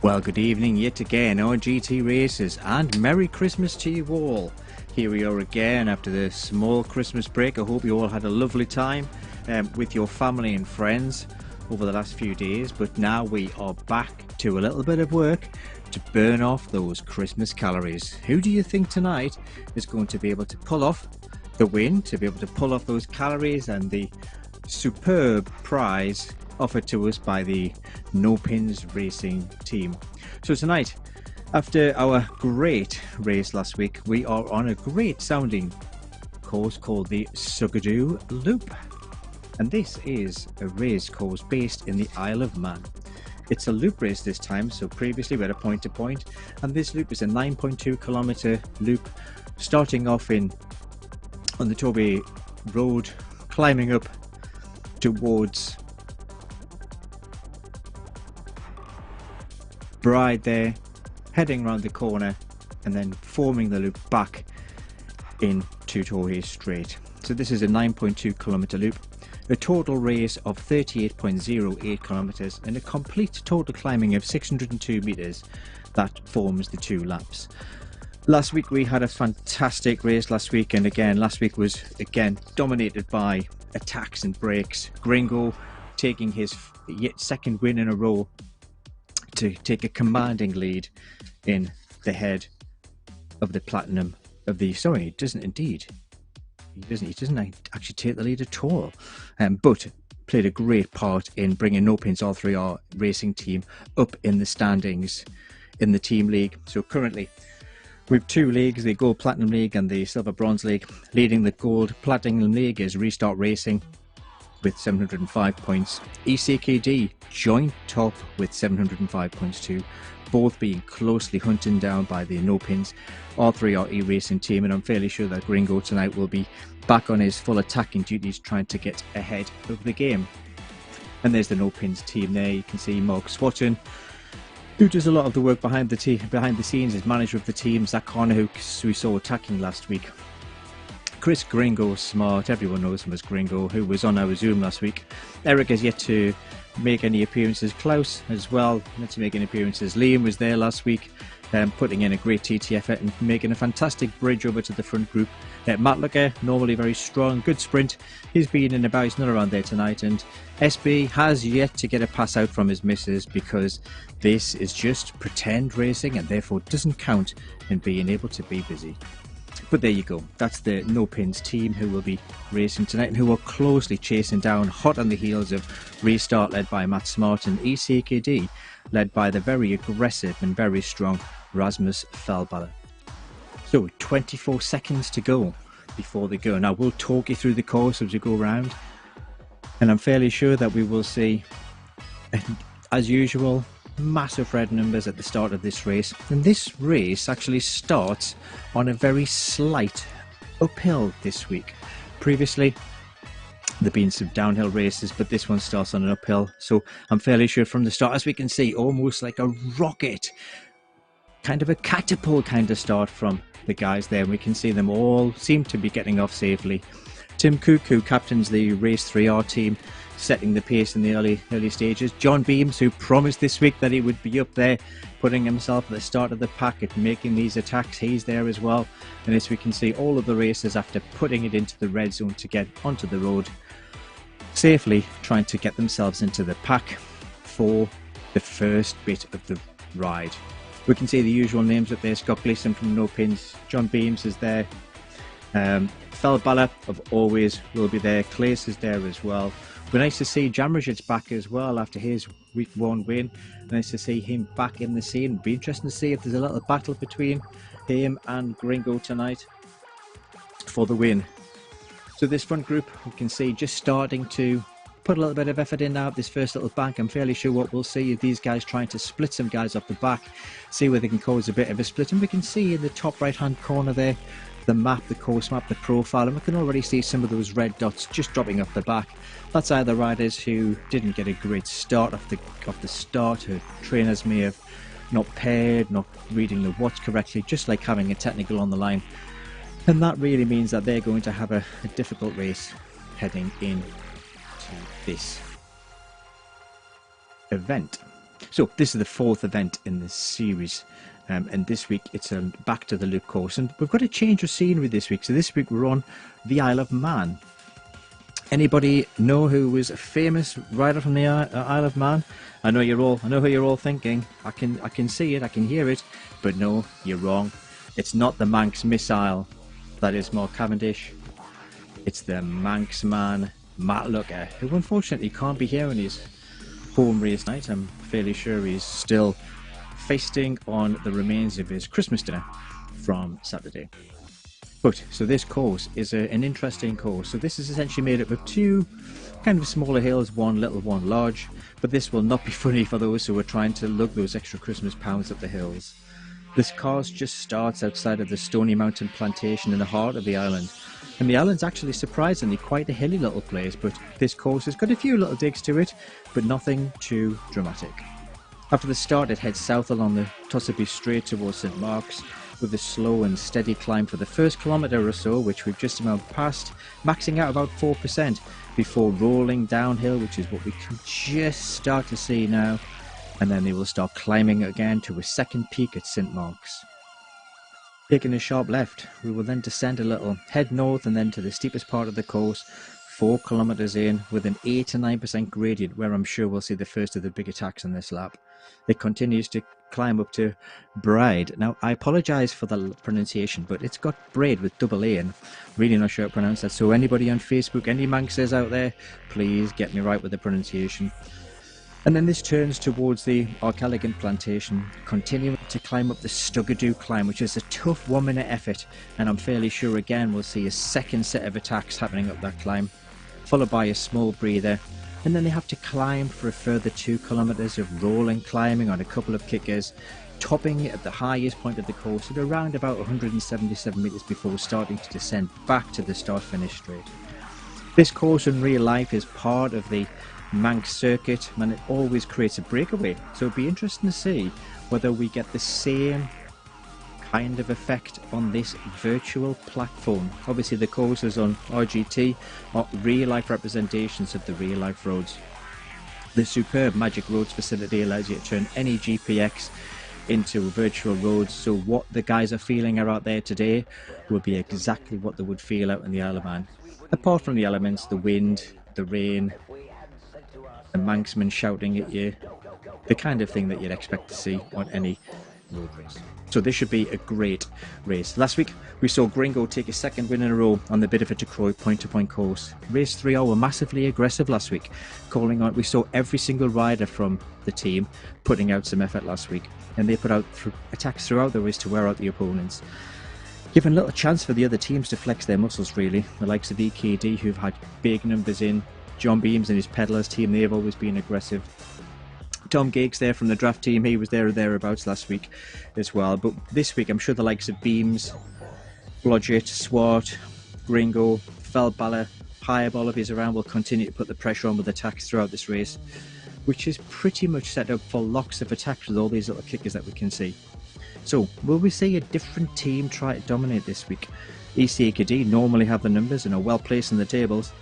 Well, good evening yet again, our GT racers, and Merry Christmas to you all. Here we are again after the small Christmas break. I hope you all had a lovely time with your family and friends over the last few days, but now we are back to a little bit of work to burn off those Christmas calories. Who do you think tonight is going to be able to pull off the win, to be able to pull off those calories and the superb prize offered to us by the Nopinz racing team? So tonight, after our great race last week, we are on a great sounding course called the Sugadoo Loop, and this is a race course based in the Isle of Man. It's a loop race this time, so previously we had a point to point, and this loop is a 9.2 kilometer loop starting off on the Toby Road, climbing up towards Bride there, heading around the corner and then forming the loop back into Torrey Strait. So this is a 9.2 kilometer loop, a total race of 38.08 kilometers and a complete total climbing of 602 meters that forms the 2 laps. Last week we had a fantastic race last week, and again last week was dominated by attacks and breaks. Gringo taking his second win in a row to take a commanding lead in the head of the platinum of the, sorry, he doesn't actually take the lead at all, but played a great part in bringing Nopinz all3R racing team up in the standings in the team league. So currently we have 2 leagues, the Gold Platinum League and the Silver Bronze League. Leading the Gold Platinum League is Restart Racing with 705 points. ECKD joint top with 705 points too, both being closely hunted down by the Nopinz all3R e-racing team, and I'm fairly sure that Gringo tonight will be back on his full attacking duties trying to get ahead of the game. And there's the Nopinz team there. You can see Mark Swatton, who does a lot of the work behind the scenes as manager of the team. Zach Connor, who we saw attacking last week. Chris Gringo Smart, everyone knows him as Gringo, who was on our Zoom last week. Eric has yet to make any appearances. Klaus as well, yet to make any appearances. Liam was there last week, putting in a great TT effort and making a fantastic bridge over to the front group. Matt Lucker, normally very strong, good sprint. He's been in about, he's not around there tonight, and SB has yet to get a pass out from his missus because this is just pretend racing and therefore doesn't count in being able to be busy. But there you go, that's the Nopinz team who will be racing tonight and who are closely chasing down, hot on the heels of Restart led by Matt Smart and ECKD led by the very aggressive and very strong Rasmus Fellballer. So 24 seconds to go before they go. Now we'll talk you through the course as we go around, and I'm fairly sure that we will see, as usual, massive red numbers at the start of this race. And this race actually starts on a very slight uphill this week. Previously there have been some downhill races, but this one starts on an uphill, so I'm fairly sure from the start, as we can see, almost like a rocket, kind of a catapult kind of start from the guys there. We can see them all seem to be getting off safely. Tim Cook, who captains the Race 3R team, setting the pace in the early stages. John Beams, who promised this week that he would be up there, putting himself at the start of the pack and making these attacks, he's there as well. And as we can see, all of the racers, after putting it into the red zone to get onto the road, safely trying to get themselves into the pack for the first bit of the ride. We can see the usual names up there. Scott Gleason from Nopinz, John Beams is there, Fellballer of always will be there, Clace is there as well. We're nice to see Jamrajit's back as well after his week 1 win. Nice to see him back in the scene. It'll be interesting to see if there's a little battle between him and Gringo tonight for the win. So this front group, we can see just starting to put a little bit of effort in now at this first little bank. I'm fairly sure what we'll see is these guys trying to split some guys off the back, see where they can cause a bit of a split. And we can see in the top right hand corner there the map, the course map, the profile, and we can already see some of those red dots just dropping off the back. That's either riders who didn't get a great start off the start, who trainers may have not paired, not reading the watch correctly, just like having a technical on the line. And that really means that they're going to have a difficult race heading in to this event. So this is the fourth event in this series, and this week it's back to the loop course, and we've got a change of scenery this week. So this week we're on the Isle of Man. Anybody know who was a famous rider from the Isle of Man? I know who you're all thinking. I can see it, I can hear it, but no, you're wrong. It's not the Manx missile that is Mark Cavendish. It's the Manxman Matt Lucker, who unfortunately can't be here on his home race night. I'm fairly sure he's still feasting on the remains of his Christmas dinner from Saturday. But so this course is an interesting course. So this is essentially made up of two kind of smaller hills, one little, one large. But this will not be funny for those who are trying to lug those extra Christmas pounds up the hills. This course just starts outside of the Stony Mountain plantation in the heart of the island. And the island's actually surprisingly quite a hilly little place, but this course has got a few little digs to it, but nothing too dramatic. After the start, it heads south along the Tossabee Strait towards St Mark's, with a slow and steady climb for the first kilometre or so, which we've just about passed, maxing out about 4%, before rolling downhill, which is what we can just start to see now, and then they will start climbing again to a second peak at St Mark's. Taking a sharp left, we will then descend a little, head north and then to the steepest part of the course, 4 kilometres in, with an 8 to 9% gradient, where I'm sure we'll see the first of the big attacks on this lap. It continues to climb up to Bride. Now, I apologise for the pronunciation, but it's got Braid with double A, and really not sure how to pronounce that. So anybody on Facebook, any Manxers out there, please get me right with the pronunciation. And then this turns towards the Archelegant plantation, continuing to climb up the Stugadoo climb, which is a tough 1 minute effort, and I'm fairly sure again we'll see a second set of attacks happening up that climb, followed by a small breather, and then they have to climb for a further 2 kilometres of rolling climbing on a couple of kickers, topping it at the highest point of the course at around about 177 metres before starting to descend back to the start-finish straight. This course in real life is part of the Manx circuit, and it always creates a breakaway, so it'd be interesting to see whether we get the same kind of effect on this virtual platform. Obviously the courses on RGT are real life representations of the real life roads. The superb Magic Roads facility allows you to turn any GPX into virtual roads, so what the guys are feeling out there today will be exactly what they would feel out in the Isle of Man, apart from the elements, the wind, the rain, the Manxmen shouting at you, the kind of thing that you'd expect to see on any road race. So this should be a great race. Last week we saw Gringo take a second win in a row on the Bideford to Croy point-to-point course. Race 3R were massively aggressive last week, calling on. We saw every single rider from the team putting out some effort last week, and they put out attacks throughout the race to wear out the opponents, giving little chance for the other teams to flex their muscles really. The likes of EKD, who've had big numbers in, John Beams and his Peddlers team, they've always been aggressive. Tom Giggs there from the draft team, he was there or thereabouts last week as well. But this week I'm sure the likes of Beams, Blodgett, Swart, Gringo, Feldballer, Highball, if he's around, will continue to put the pressure on with attacks throughout this race, which is pretty much set up for lots of attacks with all these little kickers that we can see. So will we see a different team try to dominate this week? ECKD normally have the numbers and are well placed in the tables,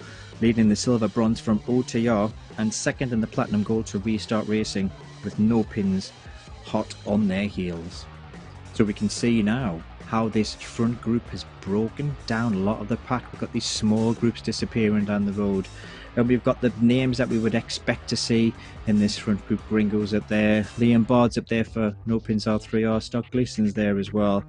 leading the silver bronze from OTR and second in the platinum gold to Restart Racing, with Nopinz hot on their heels. So we can see now how this front group has broken down a lot of the pack. We've got these small groups disappearing down the road, and we've got the names that we would expect to see in this front group. Gringo's up there, Liam Bard's up there for Nopinz R3R, Stock Gleason's there as well.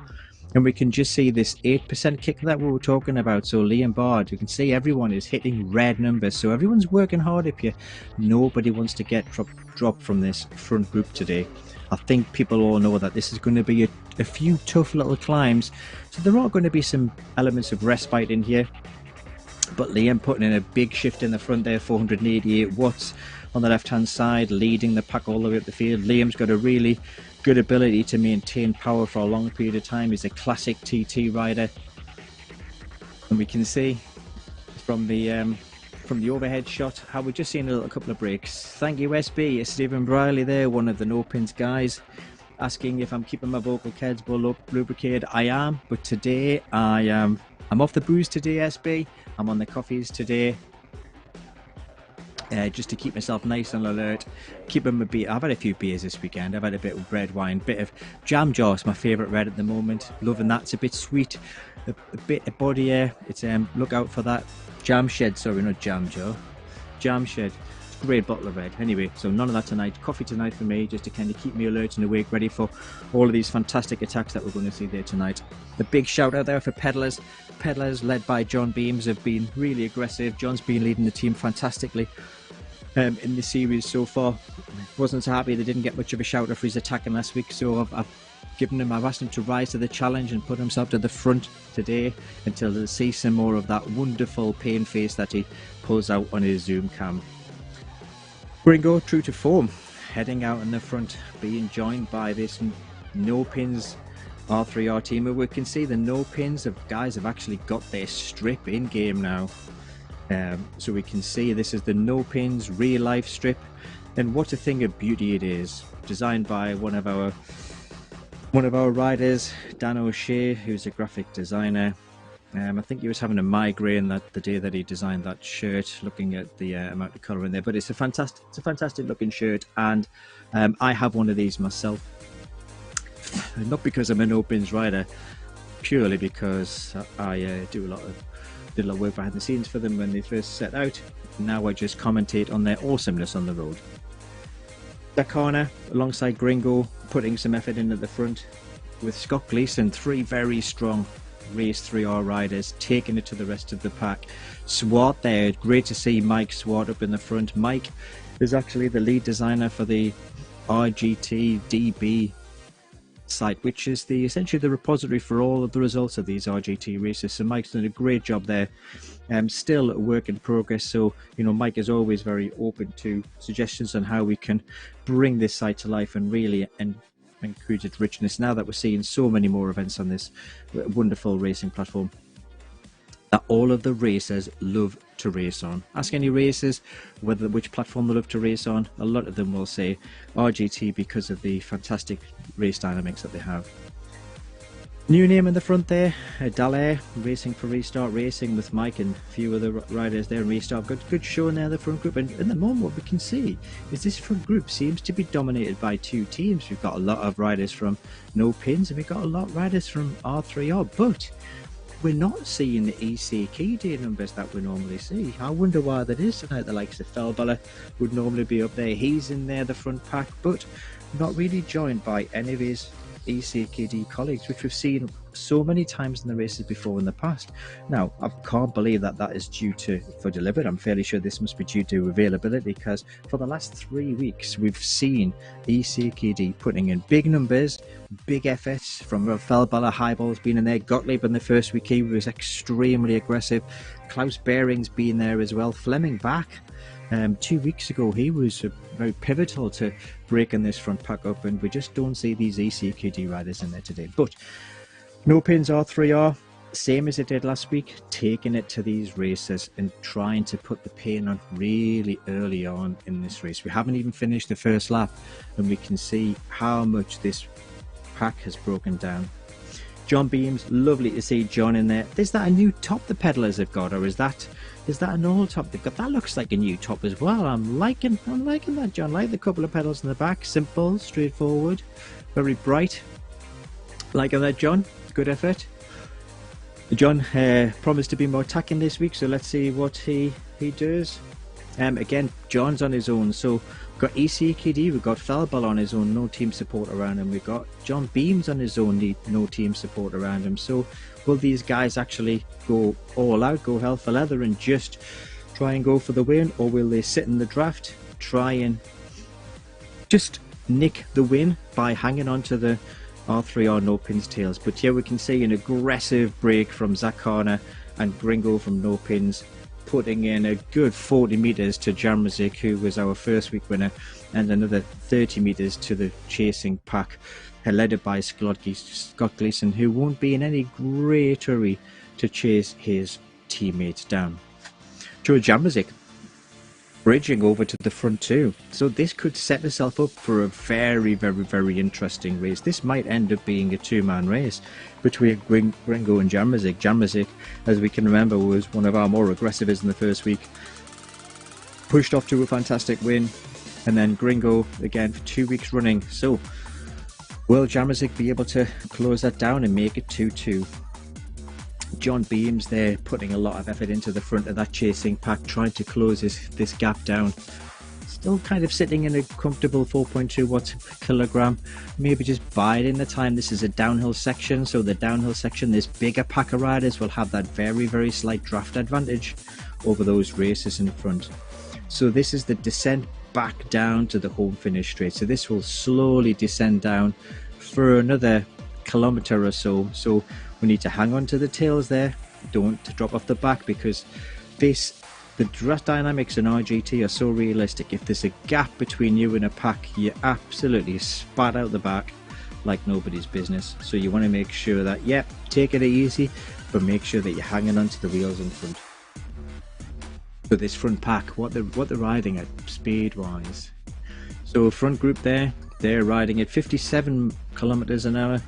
And we can just see this 8% kick that we were talking about. So Liam Bard, you can see everyone is hitting red numbers. So everyone's working hard up here. Nobody wants to get dropped from this front group today. I think people all know that this is going to be a few tough little climbs. So there are going to be some elements of respite in here. But Liam putting in a big shift in the front there, 488 watts on the left hand side, leading the pack all the way up the field. Liam's got a really good ability to maintain power for a long period of time. He's a classic TT rider, and we can see from the overhead shot how we're just seeing a couple of breaks. Thank you SB, Stephen Briley there, one of the Nopinz guys, asking if I'm keeping my vocal cords well lubricated. I am, but today I'm off the booze today, SB. I'm on the coffees today. just to keep myself nice and alert, keeping my beer. I've had a few beers this weekend. I've had a bit of red wine, bit of jam jar. It's my favourite red at the moment. Loving that. It's a bit sweet, a bit of body air. It's look out for that. Jam shed, sorry, not jam jar. Jam shed. It's a great bottle of red. Anyway, so none of that tonight. Coffee tonight for me, just to kind of keep me alert and awake, ready for all of these fantastic attacks that we're going to see there tonight. A big shout out there for Pedalers. Pedalers, led by John Beams, have been really aggressive. John's been leading the team fantastically in the series so far. Wasn't so happy they didn't get much of a shout out for his attacking last week, so I've asked him to rise to the challenge and put himself to the front today until they'll see some more of that wonderful pain face that he pulls out on his Zoom cam. Gringo, true to form, heading out in the front, being joined by this Nopinz R3R team. We can see the Nopinz guys have actually got their strip in game now. So we can see this is the Nopinz real life strip, and what a thing of beauty it is. Designed by one of our riders, Dan O'Shea, who's a graphic designer. I think he was having a migraine the day that he designed that shirt, looking at the amount of colour in there. But it's a fantastic looking shirt, and I have one of these myself. Not because I'm a Nopinz rider, purely because I did a lot of work behind the scenes for them when they first set out. Now I just commentate on their awesomeness on the road. Dakana alongside Gringo, putting some effort in at the front, with Scott Gleason, 3 very strong race 3R riders taking it to the rest of the pack. Swart there, great to see Mike Swart up in the front. Mike is actually the lead designer for the RGT DB site, which is essentially the repository for all of the results of these RGT races. So Mike's done a great job there. Still a work in progress, so Mike is always very open to suggestions on how we can bring this site to life and really increase its richness now that we're seeing so many more events on this wonderful racing platform that all of the racers love to race on. Ask any racers which platform they love to race on. A lot of them will say RGT because of the fantastic race dynamics that they have. New name in the front there, Dallaire, racing for Restart Racing with Mike and a few other riders there in Restart. Good showing there, the front group. And in the moment, what we can see is this front group seems to be dominated by 2 teams. We've got a lot of riders from Nopinz and we've got a lot of riders from R3R, but we're not seeing the ECKD numbers that we normally see. I wonder why that is tonight. The likes of Felbella would normally be up there. He's in there, the front pack, but not really joined by any of his ECKD colleagues, which we've seen so many times in the races before in the past. Now, I can't believe that is due for delivered. I'm fairly sure this must be due to availability, because for the last 3 weeks we've seen ECKD putting in big numbers, big efforts from Felbella. Highball's been in there. Gottlieb in the first week, he was extremely aggressive. Klaus Bering's been there as well. Fleming back 2 weeks ago, he was very pivotal to breaking this front pack up, and we just don't see these ECKD riders in there today. But Nopinz R3R, same as it did last week, taking it to these races and trying to put the pain on really early on in this race. We haven't even finished the first lap and we can see how much this pack has broken down. John Beams, lovely to see John in there. Is that a new top the pedalers have got, or is that an old top they've got? That looks like a new top as well. I'm liking that, John. Like the couple of pedals in the back, simple, straightforward, very bright. Liking that, John. Good effort. John promised to be more attacking this week, so let's see what he does. Again, John's on his own, so we've got ECKD, we've got Felball on his own, no team support around him. We've got John Beams on his own, no team support around him. So will these guys actually go all out, go hell for leather and just try and go for the win, or will they sit in the draft, try and just nick the win by hanging on to the R3R Nopinz tails? But here we can see an aggressive break from Zach Harner and Gringo from Nopinz, putting in a good 40 meters to Jamrazik, who was our first week winner, and another 30 meters to the chasing pack, led by Scott Gleason, who won't be in any great hurry to chase his teammates down. Joe Jamrazik bridging over to the front too, so this could set itself up for a very, very, very interesting race. This might end up being a 2-man race between Gringo and Jamrazik. Jamrazik, as we can remember, was one of our more aggressives in the first week. pushed off to a fantastic win, and then Gringo again for 2 weeks running. So will Jamzik be able to close that down and make it 2-2? John Beams there putting a lot of effort into the front of that chasing pack, trying to close this gap down. Still kind of sitting in a comfortable 4.2 watts per kilogram, maybe just biding the time. This is a downhill section, so the downhill section, this bigger pack of riders will have that very slight draft advantage over those racers in front. So this is the descent back down to the home finish straight. So this will slowly descend down for another kilometre or so. So we need to hang on to the tails there, don't drop off the back, because the draft dynamics in RGT are so realistic. If there's a gap between you and a pack, you absolutely spat out the back like nobody's business. So you want to make sure that, yeah, take it easy, but make sure that you're hanging onto the wheels in front. So this front pack, what they're riding at speed wise. So front group there, they're riding at 57 kilometers an hour.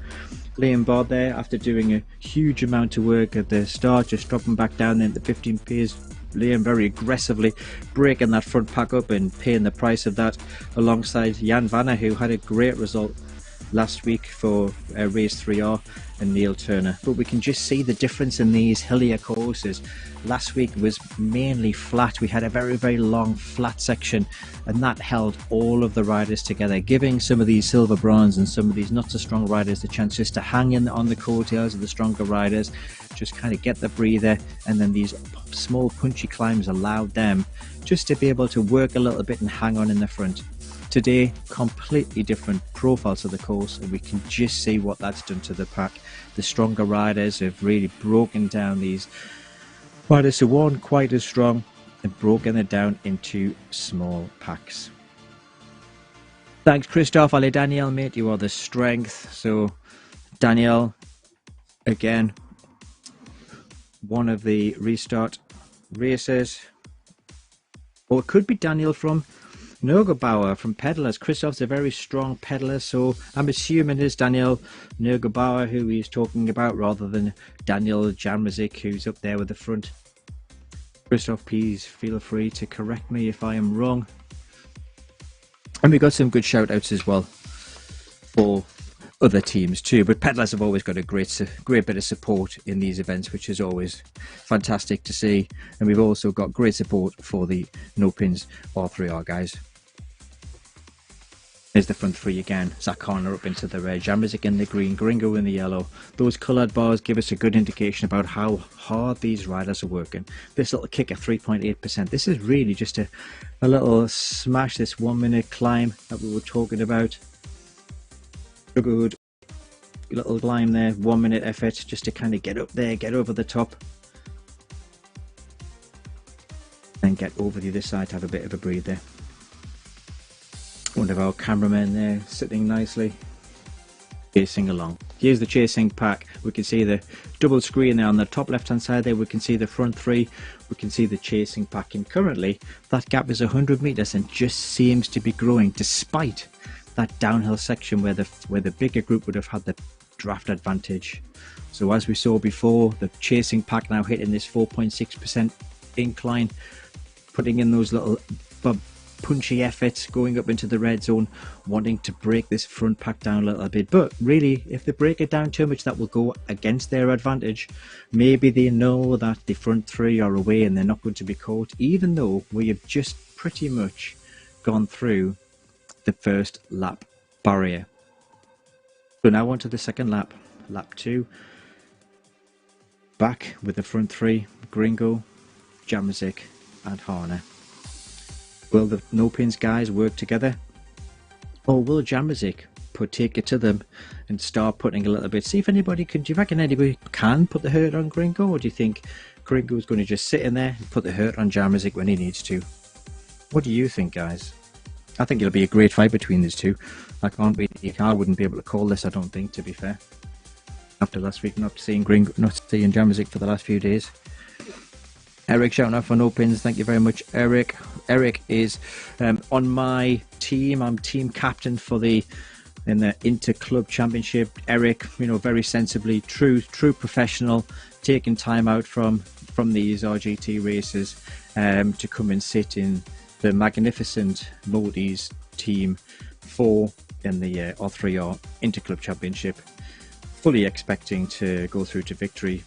Liam Bard there, after doing a huge amount of work at the start, just dropping back down into 15 pace. Liam very aggressively breaking that front pack up and paying the price of that, alongside Jan Vanner, who had a great result last week for race 3R, and Neil Turner. But we can just see the difference in these hillier courses. Last week was mainly flat. We had a very long flat section, and that held all of the riders together, giving some of these silver bronze and some of these not so strong riders the chance just to hang in on the coattails of the stronger riders, just kind of get the breather, and then these small punchy climbs allowed them just to be able to work a little bit and hang on in the front. Today, completely different profiles of the course, and we can just see what that's done to the pack. The stronger riders have really broken down these riders who weren't quite as strong and broken it down into small packs. Thanks, Christophe. Allez, Daniel, mate, you are the strength. So, Daniel, again, one of the restart racers. Or it could be Daniel from Nurgelbauer from Pedalers. Christoph's a very strong pedaler, so I'm assuming it's Daniel Nurgelbauer who he's talking about, rather than Daniel Jamzik, who's up there with the front. Christoph, please feel free to correct me if I am wrong. And we got some good shout outs as well for other teams too, but Pedalers have always got a great bit of support in these events, which is always fantastic to see. And we've also got great support for the Nopinz R3R guys. There's the front three again. Zach Horner up into the red, Jamzik in the green, Gringo in the yellow. Those coloured bars give us a good indication about how hard these riders are working. This little kick at 3.8%. This is really just a little smash, this 1 minute climb that we were talking about. A good little climb there, 1 minute effort just to kind of get up there, get over the top, and get over the other side to have a bit of a breather. One of our cameramen there sitting nicely, chasing along. Here's the chasing pack. We can see the double screen there on the top left hand side there. We can see the front three, we can see the chasing pack, and currently that gap is 100 meters and just seems to be growing, despite that downhill section where the bigger group would have had the draft advantage. So as we saw before, the chasing pack now hitting this 4.6% incline, putting in those little punchy efforts, going up into the red zone, wanting to break this front pack down a little bit. But really, if they break it down too much, that will go against their advantage. Maybe they know that the front three are away and they're not going to be caught, even though we have just pretty much gone through the first lap barrier. So now on to the second lap, lap 2. Back with the front three, Gringo, Jamzik and Horner. Will the Nopinz guys work together, or will Jamzik take it to them and start putting a little bit, see if anybody can, do you reckon anybody can put the hurt on Gringo, or do you think Gringo is going to just sit in there and put the hurt on Jamzik when he needs to? What do you think, guys? I think it'll be a great fight between these two. I wouldn't be able to call this, I don't think, to be fair. After last week, not seeing Jamzik for the last few days. Eric shouting out for Nopinz, thank you very much, Eric. Eric is on my team. I'm team captain for in the inter-club championship. Eric, very sensibly, true professional, taking time out from these RGT races to come and sit in the magnificent Maltese team 4 in the R3R Interclub Championship. Fully expecting to go through to victory,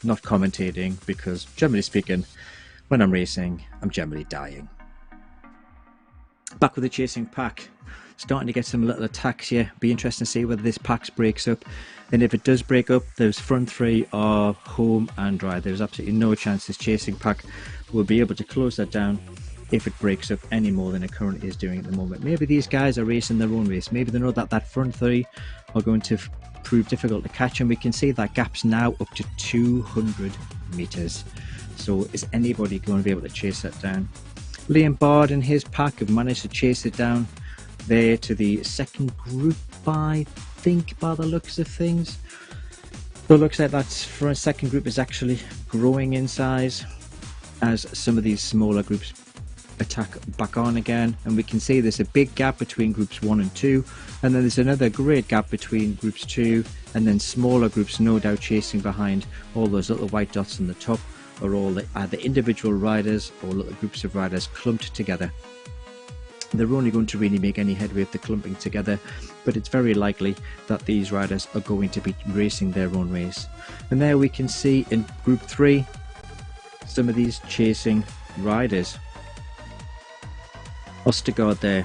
not commentating because, generally speaking, when I'm racing, I'm generally dying. Back with the chasing pack, starting to get some little attacks here. Be interesting to see whether this pack breaks up, and if it does break up, those front 3 are home and dry. There's absolutely no chance this chasing pack will be able to close that down if it breaks up any more than it currently is doing at the moment. Maybe these guys are racing their own race. Maybe they know that that front 3 are going to prove difficult to catch, and we can see that gap's now up to 200 meters. So is anybody going to be able to chase that down? Liam Bard and his pack have managed to chase it down there to the second group, I think, by the looks of things. So it looks like that for a second group is actually growing in size as some of these smaller groups attack back on again, and we can see there's a big gap between groups 1 and 2, and then there's another great gap between groups 2 and then smaller groups, no doubt chasing behind. All those little white dots on the top are all either individual riders or little groups of riders clumped together. They're only going to really make any headway if they're clumping together, but it's very likely that these riders are going to be racing their own race. And there we can see in group 3 some of these chasing riders. Ostergaard there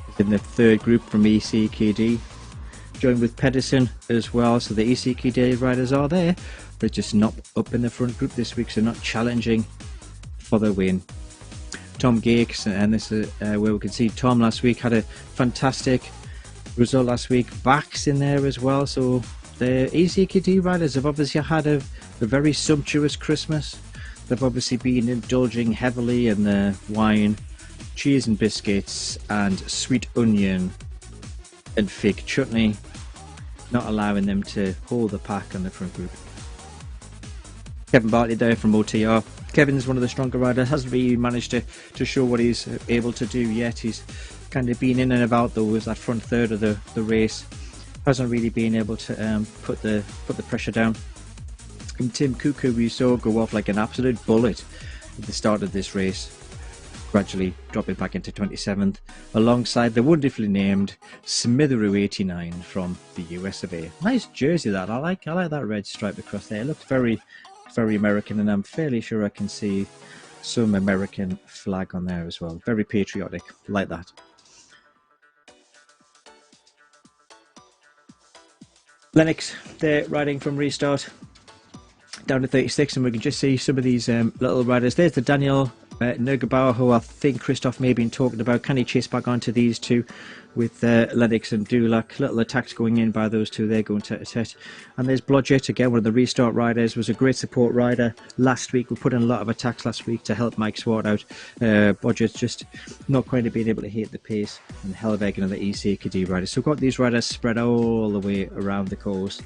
is in the third group from ECKD, joined with Pedersen as well. So the ECKD riders are there, but just not up in the front group this week, so not challenging for the win. Tom Gakes, and this is where we can see Tom last week had a fantastic result last week. Bax in there as well, so the ECKD riders have obviously had a very sumptuous Christmas. They've obviously been indulging heavily in the wine, cheese and biscuits and sweet onion and fig chutney, not allowing them to hold the pack on the front group. Kevin Bartley there from OTR. Kevin's one of the stronger riders, hasn't really managed to show what he's able to do yet. He's kind of been in and about though with that front third of the race. Hasn't really been able to put the pressure down. And Tim Cuckoo we saw go off like an absolute bullet at the start of this race, gradually dropping back into 27th alongside the wonderfully named Smitherew 89 from the US of A. Nice jersey that, I like that red stripe across there. It looks very American, and I'm fairly sure I can see some American flag on there as well. Very patriotic, like that. Lennox, they're riding from restart down to 36, and we can just see some of these little riders. There's the Daniel Nurgabauer, who I think Christoph may have been talking about. Can he chase back onto these two with Lennox and Dulac? Little attacks going in by those two. They're going tete-a-tete. And there's Blodgett, again, one of the restart riders. Was a great support rider last week. We put in a lot of attacks last week to help Mike Swart out. Blodgett just not quite being able to hit the pace. And Helveg, another ECKD rider. So we've got these riders spread all the way around the course,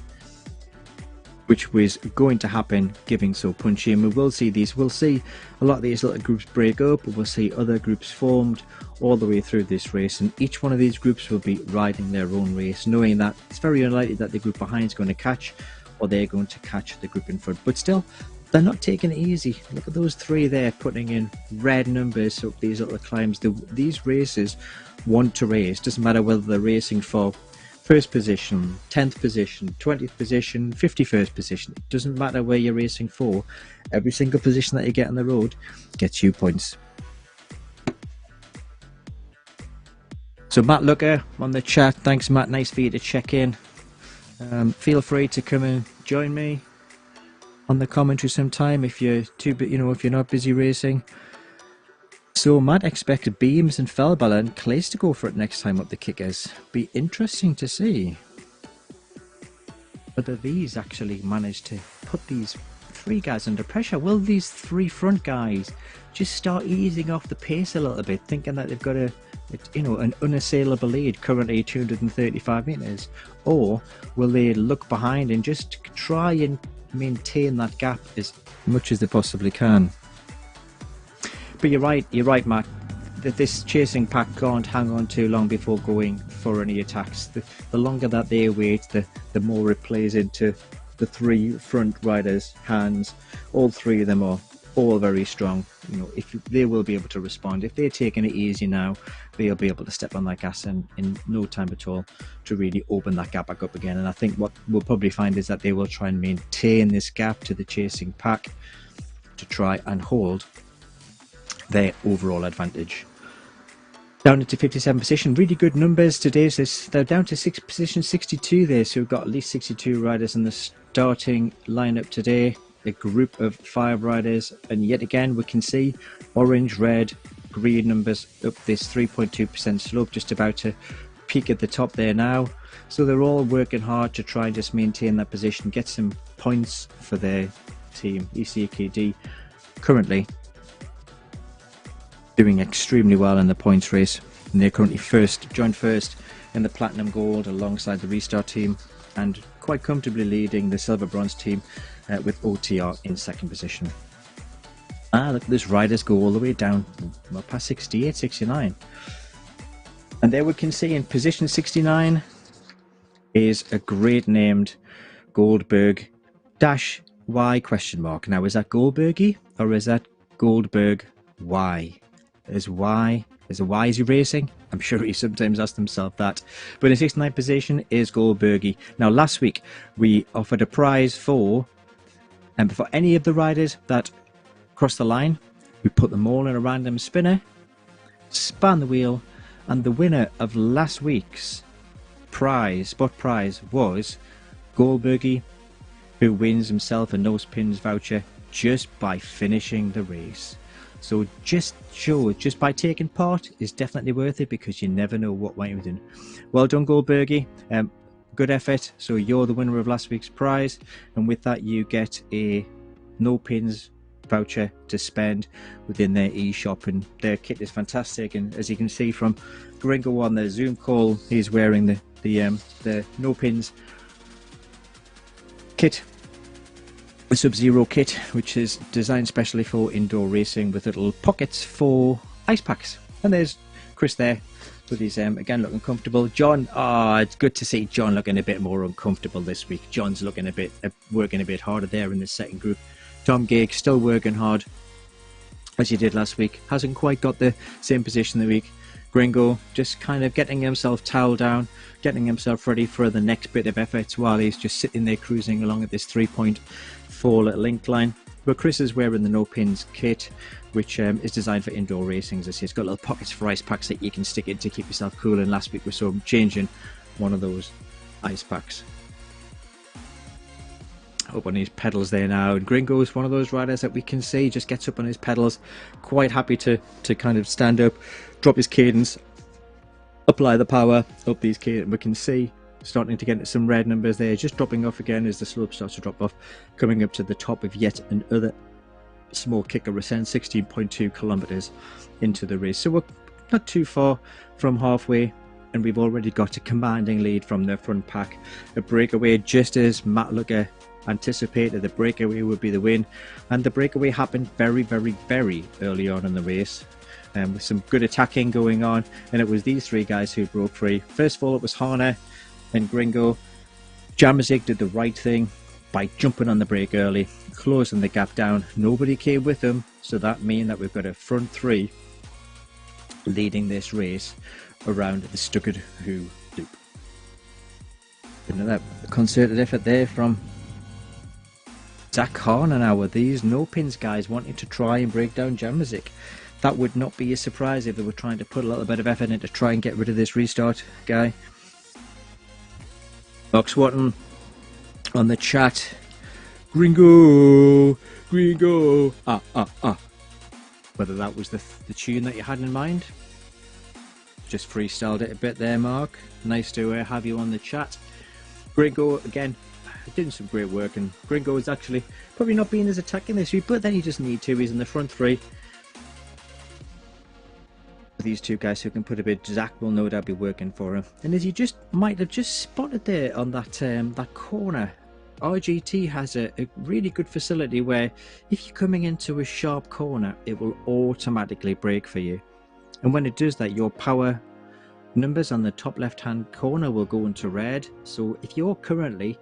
which was going to happen, giving so punchy. And we will see these, we'll see a lot of these little groups break up, we'll see other groups formed all the way through this race, and each one of these groups will be riding their own race, knowing that it's very unlikely that the group behind is going to catch, or they're going to catch the group in front. But still, they're not taking it easy. Look at those three there putting in red numbers up these little climbs. These races want to race, doesn't matter whether they're racing for first position, 10th position, 20th position, 51st position. It doesn't matter where you're racing for. Every single position that you get on the road gets you points. So Matt Looker on the chat. Thanks, Matt. Nice for you to check in. Feel free to come and join me on the commentary sometime if you're if you're not busy racing. So Matt expected Beams and Felbala and Clays to go for it next time up the kickers. Be interesting to see whether these actually manage to put these three guys under pressure. Will these three front guys just start easing off the pace a little bit, thinking that they've got an unassailable lead, currently 235 meters, or will they look behind and just try and maintain that gap as much as they possibly can? But you're right, Matt, that this chasing pack can't hang on too long before going for any attacks. The longer that they wait, the more it plays into the three front riders' hands. All three of them are all very strong. You know, if they will be able to respond, if they're taking it easy now, they'll be able to step on that gas in no time at all to really open that gap back up again. And I think what we'll probably find is that they will try and maintain this gap to the chasing pack to try and hold their overall advantage. Down into 57 position, really good numbers today. So they're down to position 62 there, so we've got at least 62 riders in the starting lineup today. A group of 5 riders, and yet again we can see orange, red, green numbers up this 3.2% slope, just about to peak at the top there now. So they're all working hard to try and just maintain that position, get some points for their team. ECKD currently doing extremely well in the points race, and they're currently joined first in the platinum gold alongside the restart team, and quite comfortably leading the silver bronze team with OTR in second position. Look at this, riders go all the way down, well, past 68, 69. And there we can see in position 69 is a great named Goldberg -Y question mark. Now, is that Goldbergy or is that Goldberg Y? Is Y is he racing? I'm sure he sometimes asks himself that. But in 69th position is Goldbergy. Now, last week we offered a prize for any of the riders that cross the line. We put them all in a random spinner, span the wheel, and the winner of last week's spot prize was Goldbergy, who wins himself a Nopinz voucher just by finishing the race. So just by taking part is definitely worth it, because you never know what might be done. Well done, Goldbergy. Good effort. So you're the winner of last week's prize, and with that you get a Nopinz voucher to spend within their e-shop, and their kit is fantastic. And as you can see from Gringo on the Zoom call, he's wearing the Nopinz kit, the Sub-Zero kit, which is designed specially for indoor racing with little pockets for ice packs. And there's Chris there with his again looking comfortable. John, it's good to see John looking a bit more uncomfortable this week. John's looking working a bit harder there in the second group. Tom Gig still working hard as he did last week, hasn't quite got the same position the week. Gringo just kind of getting himself toweled down, getting himself ready for the next bit of effort while he's just sitting there cruising along at this 3.4 little incline. But Chris is wearing the Nopinz kit, which is designed for indoor racing. As I say, it's got little pockets for ice packs that you can stick in to keep yourself cool, and last week we saw him changing one of those ice packs. Up on his pedals there now, and Gringo's one of those riders that we can see just gets up on his pedals, quite happy to kind of stand up, drop his cadence, apply the power up these cadence. We can see starting to get some red numbers there, just dropping off again as the slope starts to drop off, coming up to the top of yet another small kicker ascent, 16.2 kilometers into the race. So we're not too far from halfway, and we've already got a commanding lead from the front pack. A breakaway, just as Matt Looker anticipated, the breakaway would be the win, and the breakaway happened very, very, very early on in the race, with some good attacking going on, and it was these three guys who broke free. First of all, it was Horner and Gringo. Jamazik did the right thing by jumping on the brake early, closing the gap down. Nobody came with them, so that means that we've got a front three leading this race around the Stuckard Who loop. Another concerted effort there from Zach Horner now, with these Nopinz guys wanting to try and break down Jamazik. That would not be a surprise if they were trying to put a little bit of effort in to try and get rid of this restart guy. Box Watton on the chat. Gringo. Whether that was the tune that you had in mind. Just freestyled it a bit there, Mark. Nice to have you on the chat. Gringo, again, doing some great work, and Gringo is actually probably not being as attacking this week, but then he doesn't need to. He's in the front three. These two guys who can put a bit, Zach will no doubt be working for him. And as you just might have just spotted there on that that corner, RGT has a really good facility where if you're coming into a sharp corner, it will automatically brake for you. And when it does that, your power numbers on the top left hand corner will go into red. So if you're currently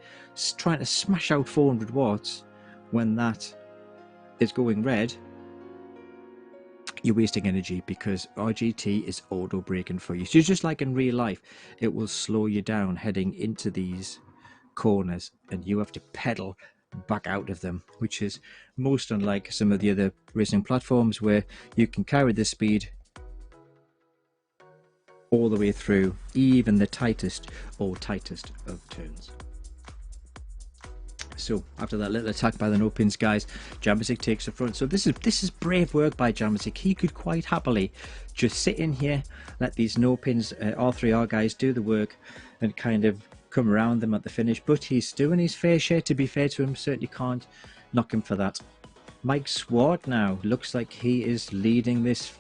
trying to smash out 400 watts when that is going red, you're wasting energy, because RGT is auto braking for you. So just like in real life, it will slow you down heading into these corners, and you have to pedal back out of them, which is most unlike some of the other racing platforms where you can carry the speed all the way through even the tightest of turns. So after that little attack by the Nopinz guys, Jammasic takes the front. So this is brave work by Jammasic. He could quite happily just sit in here, let these Nopinz R3R guys do the work and kind of come around them at the finish, but he's doing his fair share. To be fair to him, certainly can't knock him for that. Mike Swart now looks like he is leading this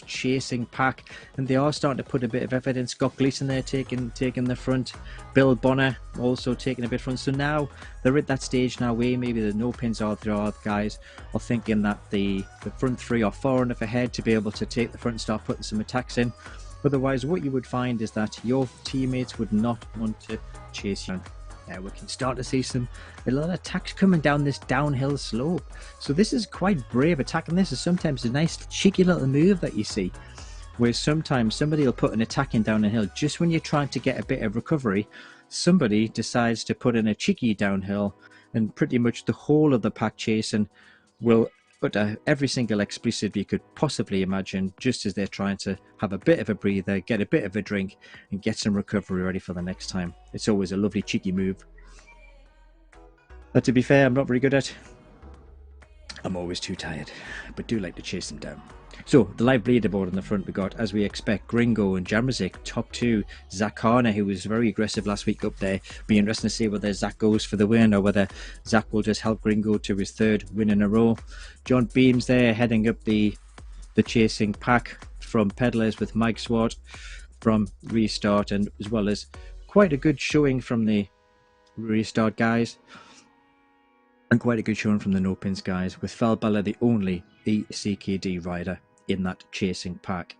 chasing pack, and they are starting to put a bit of effort in. Scott Gleason there taking the front, Bill Bonner also taking a bit front. So now they're at that stage now where maybe the Nopinz R3R guys are thinking that the front three are far enough ahead to be able to take the front and start putting some attacks in. Otherwise, what you would find is that your teammates would not want to chase you. Now we can start to see a lot of attacks coming down this downhill slope. So this is quite brave attacking. This is sometimes a nice cheeky little move that you see, where sometimes somebody will put an attack in down a hill just when you're trying to get a bit of recovery. Somebody decides to put in a cheeky downhill, and pretty much the whole of the pack chasing will utter every single expletive you could possibly imagine, just as they're trying to have a bit of a breather, get a bit of a drink, and get some recovery ready for the next time. It's always a lovely cheeky move that, to be fair, I'm not very good at. I'm always too tired, but do like to chase them down. So the live leaderboard in the front, we got, as we expect, Gringo and Jammasic top two. Zach Harner, who was very aggressive last week, up there. Be interesting to see whether Zach goes for the win or whether Zach will just help Gringo to his third win in a row. John Beams there heading up the chasing pack from Pedalers, with Mike Swart from Restart, and as well as quite a good showing from the Restart guys, and quite a good showing from the Nopinz guys, with Felbella the only ECKD rider in that chasing pack.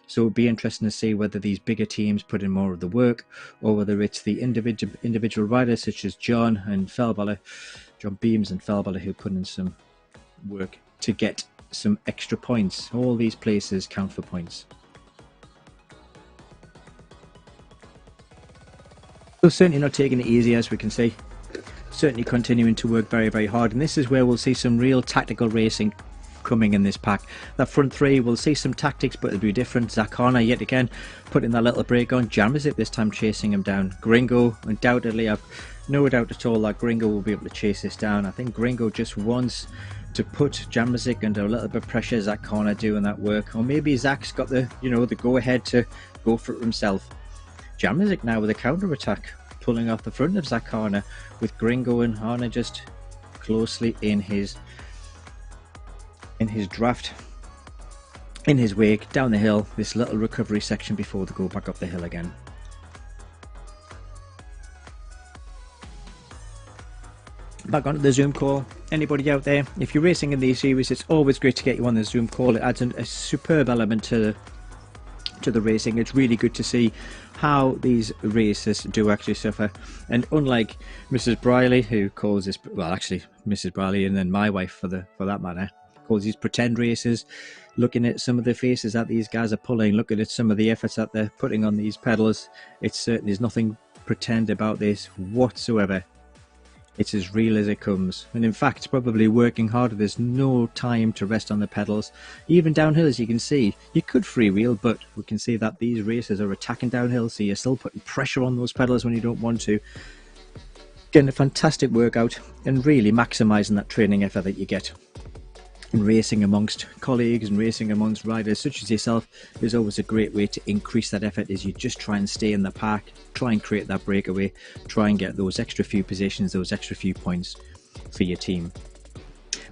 So it'd be interesting to see whether these bigger teams put in more of the work, or whether it's the individual riders such as John Beams and Felbella, who put in some work to get some extra points. All these places count for points. So certainly not taking it easy, as we can see. Certainly continuing to work very, very hard, and this is where we'll see some real tactical racing coming in this pack. That front three, we'll see some tactics, but it'll be different. Zach Harner yet again putting that little break on. Jammasic this time chasing him down. Gringo, undoubtedly, I've no doubt at all that Gringo will be able to chase this down. I think Gringo just wants to put Jammasic under a little bit of pressure. Zach Harner doing that work, or maybe Zach's got the the go ahead to go for it himself. Jammasic now with a counter attack, pulling off the front of Zach Harner, with Gringo and Harner just closely in his draft, in his wake, down the hill, this little recovery section before they go back up the hill again. Back onto the Zoom call. Anybody out there, if you're racing in these series, it's always great to get you on the Zoom call. It adds a superb element to the racing. It's really good to see how these races do actually suffer, and unlike Mrs. Briley, who calls this, well, actually Mrs. Briley and then my wife for that matter, calls these pretend races, looking at some of the faces that these guys are pulling, looking at some of the efforts that they're putting on these pedals, it certainly is nothing pretend about this whatsoever. It's as real as it comes, and in fact probably working harder. There's no time to rest on the pedals. Even downhill, as you can see, you could freewheel, but we can see that these racers are attacking downhill, so you're still putting pressure on those pedals when you don't want to. Getting a fantastic workout and really maximising that training effort that you get. And racing amongst colleagues and racing amongst riders such as yourself is always a great way to increase that effort, as you just try and stay in the pack, try and create that breakaway, try and get those extra few positions, those extra few points for your team.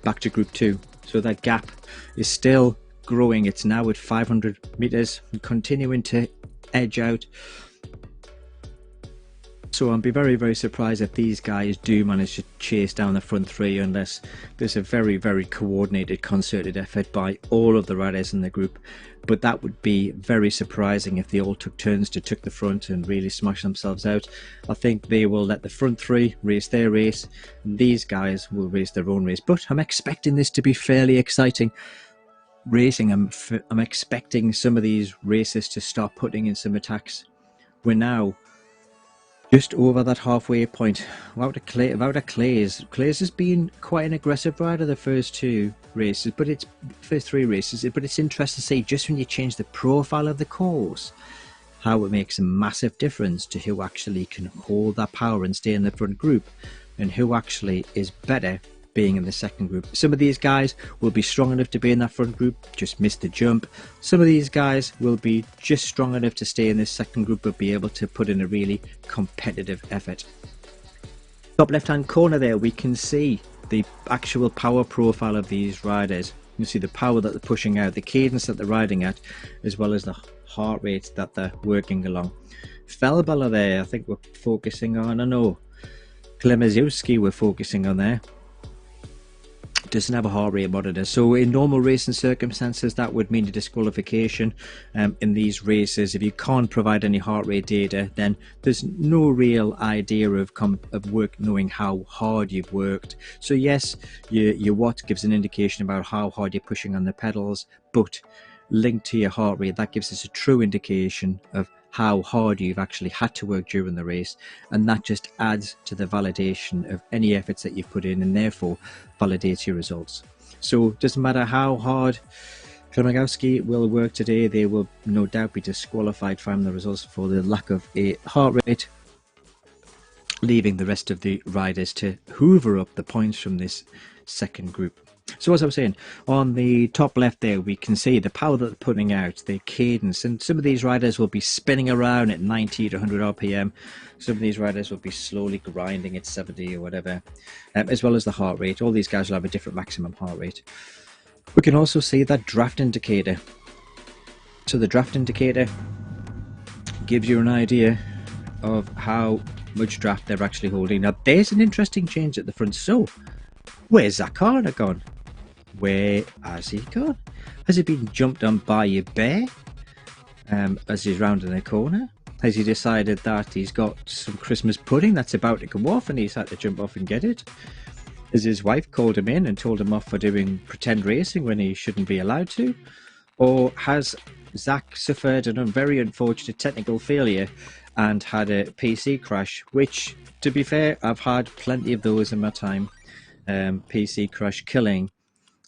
Back to Group 2. So that gap is still growing. It's now at 500 meters and continuing to edge out. So I'll be very, very surprised if these guys do manage to chase down the front three, unless there's a very, very coordinated, concerted effort by all of the riders in the group. But that would be very surprising if they all took turns to took the front and really smash themselves out. I think they will let the front three race their race, and these guys will race their own race. But I'm expecting this to be fairly exciting racing. I'm expecting some of these races to start putting in some attacks. We're now just over that halfway point. Without a Clays. Clays has been quite an aggressive rider the first two races, but it's first three races. But it's interesting to see, just when you change the profile of the course, how it makes a massive difference to who actually can hold that power and stay in the front group, and who actually is better being in the second group. Some of these guys will be strong enough to be in that front group, just miss the jump. Some of these guys will be just strong enough to stay in this second group, but be able to put in a really competitive effort. Top left hand corner there, we can see the actual power profile of these riders. You can see the power that they're pushing out, the cadence that they're riding at, as well as the heart rate that they're working along. Felbeller there, I think we're focusing on. I know Klemezowski we're focusing on there. Doesn't have a heart rate monitor, so in normal racing circumstances that would mean a disqualification in these races. If you can't provide any heart rate data, then there's no real idea of work knowing how hard you've worked. So yes, your watt gives an indication about how hard you're pushing on the pedals, but linked to your heart rate, that gives us a true indication of how hard you've actually had to work during the race, and that just adds to the validation of any efforts that you've put in, and therefore validates your results. So it doesn't matter how hard Klemegowski will work today, they will no doubt be disqualified from the results for the lack of a heart rate, leaving the rest of the riders to hoover up the points from this second group. So as I was saying, on the top left there, we can see the power that they're putting out, the cadence, and some of these riders will be spinning around at 90 to 100 RPM. Some of these riders will be slowly grinding at 70 or whatever, as well as the heart rate. All these guys will have a different maximum heart rate. We can also see that draft indicator. So the draft indicator gives you an idea of how much draft they're actually holding. Now there's an interesting change at the front. So where's Zakana gone? Where has he gone? Has he been jumped on by a bear as he's rounding the corner? Has he decided that he's got some Christmas pudding that's about to come off and he's had to jump off and get it? Has his wife called him in and told him off for doing pretend racing when he shouldn't be allowed to? Or has Zach suffered a very unfortunate technical failure and had a PC crash, which, to be fair, I've had plenty of those in my time. PC crash killing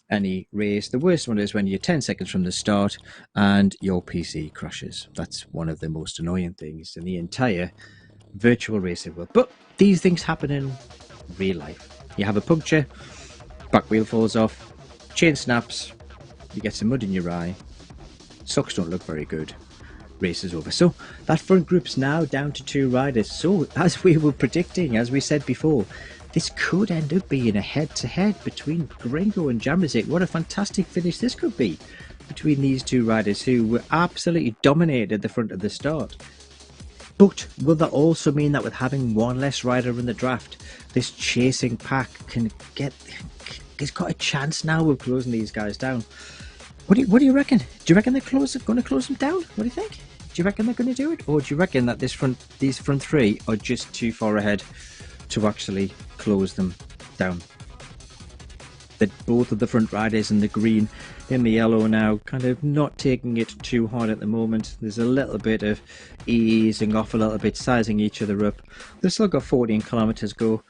any race. The worst one is when you're 10 seconds from the start and your PC crashes. That's one of the most annoying things in the entire virtual racing world. But these things happen in real life. You have a puncture, back wheel falls off, chain snaps, you get some mud in your eye, socks don't look very good, race is over. So that front group's now down to 2 riders. So as we were predicting, as we said before, this could end up being a head-to-head between Gringo and Jamrzik. What a fantastic finish this could be between these 2 riders who were absolutely dominated at the front of the start. But will that also mean that with having one less rider in the draft, this chasing pack has got a chance now of closing these guys down? What do you reckon? Do you reckon they're going to close them down? What do you think? Do you reckon they're going to do it? Or do you reckon that these front 3 are just too far ahead to actually close them down? That both of the front riders in the green, in the yellow now, kind of not taking it too hard at the moment. There's a little bit of easing off a little bit, sizing each other up. They've still got 14 kilometers go.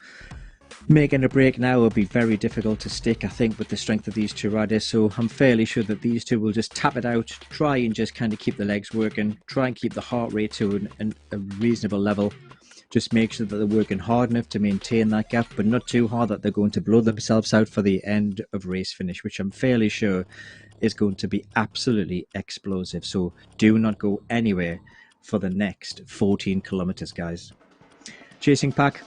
Making a break now will be very difficult to stick, I think, with the strength of these 2 riders. So I'm fairly sure that these 2 will just tap it out, try and just kind of keep the legs working, try and keep the heart rate to a reasonable level. Just make sure that they're working hard enough to maintain that gap, but not too hard that they're going to blow themselves out for the end of race finish, which I'm fairly sure is going to be absolutely explosive. So do not go anywhere for the next 14 kilometers, guys. Chasing pack,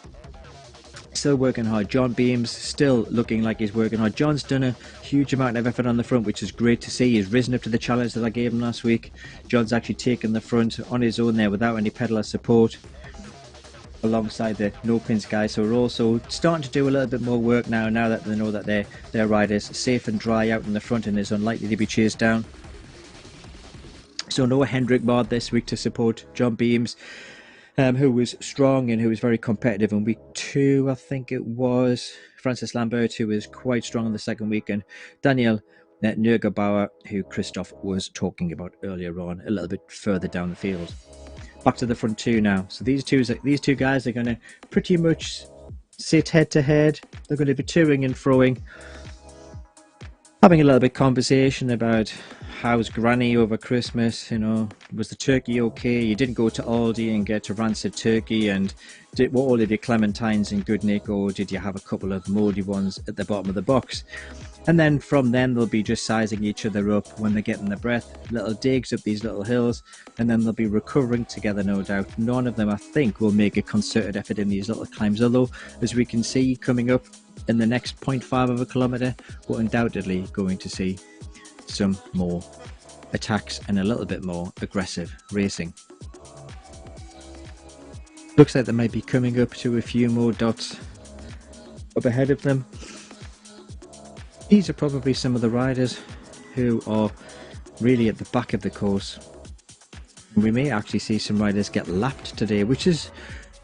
still working hard. John Beams still looking like he's working hard. John's done a huge amount of effort on the front, which is great to see. He's risen up to the challenge that I gave him last week. John's actually taken the front on his own there without any pedaler support. alongside the Nopinz guys, so we're also starting to do a little bit more work now that they know that their rider's safe and dry out in the front and is unlikely to be chased down. So no Hendrik Mard this week to support John Beams, who was strong and who was very competitive in week 2, I think it was. Francis Lambert, who was quite strong in the second week, and Daniel Nurgebauer, who Christoph was talking about earlier on, a little bit further down the field. Back to the front 2 now. So these two guys are going to pretty much sit head to head. They're going to be toing and froing, having a little bit of conversation about how's Granny over Christmas. You know, was the turkey okay? You didn't go to Aldi and get a rancid turkey, and were all of your clementines in good nick, or did you have a couple of mouldy ones at the bottom of the box? And then from then they'll be just sizing each other up when they're getting their breath, little digs up these little hills, and then they'll be recovering together, no doubt. None of them, I think, will make a concerted effort in these little climbs, although, as we can see coming up in the next 0.5 of a kilometre, we're undoubtedly going to see some more attacks and a little bit more aggressive racing. Looks like they might be coming up to a few more dots up ahead of them. These are probably some of the riders who are really at the back of the course. We may actually see some riders get lapped today, which is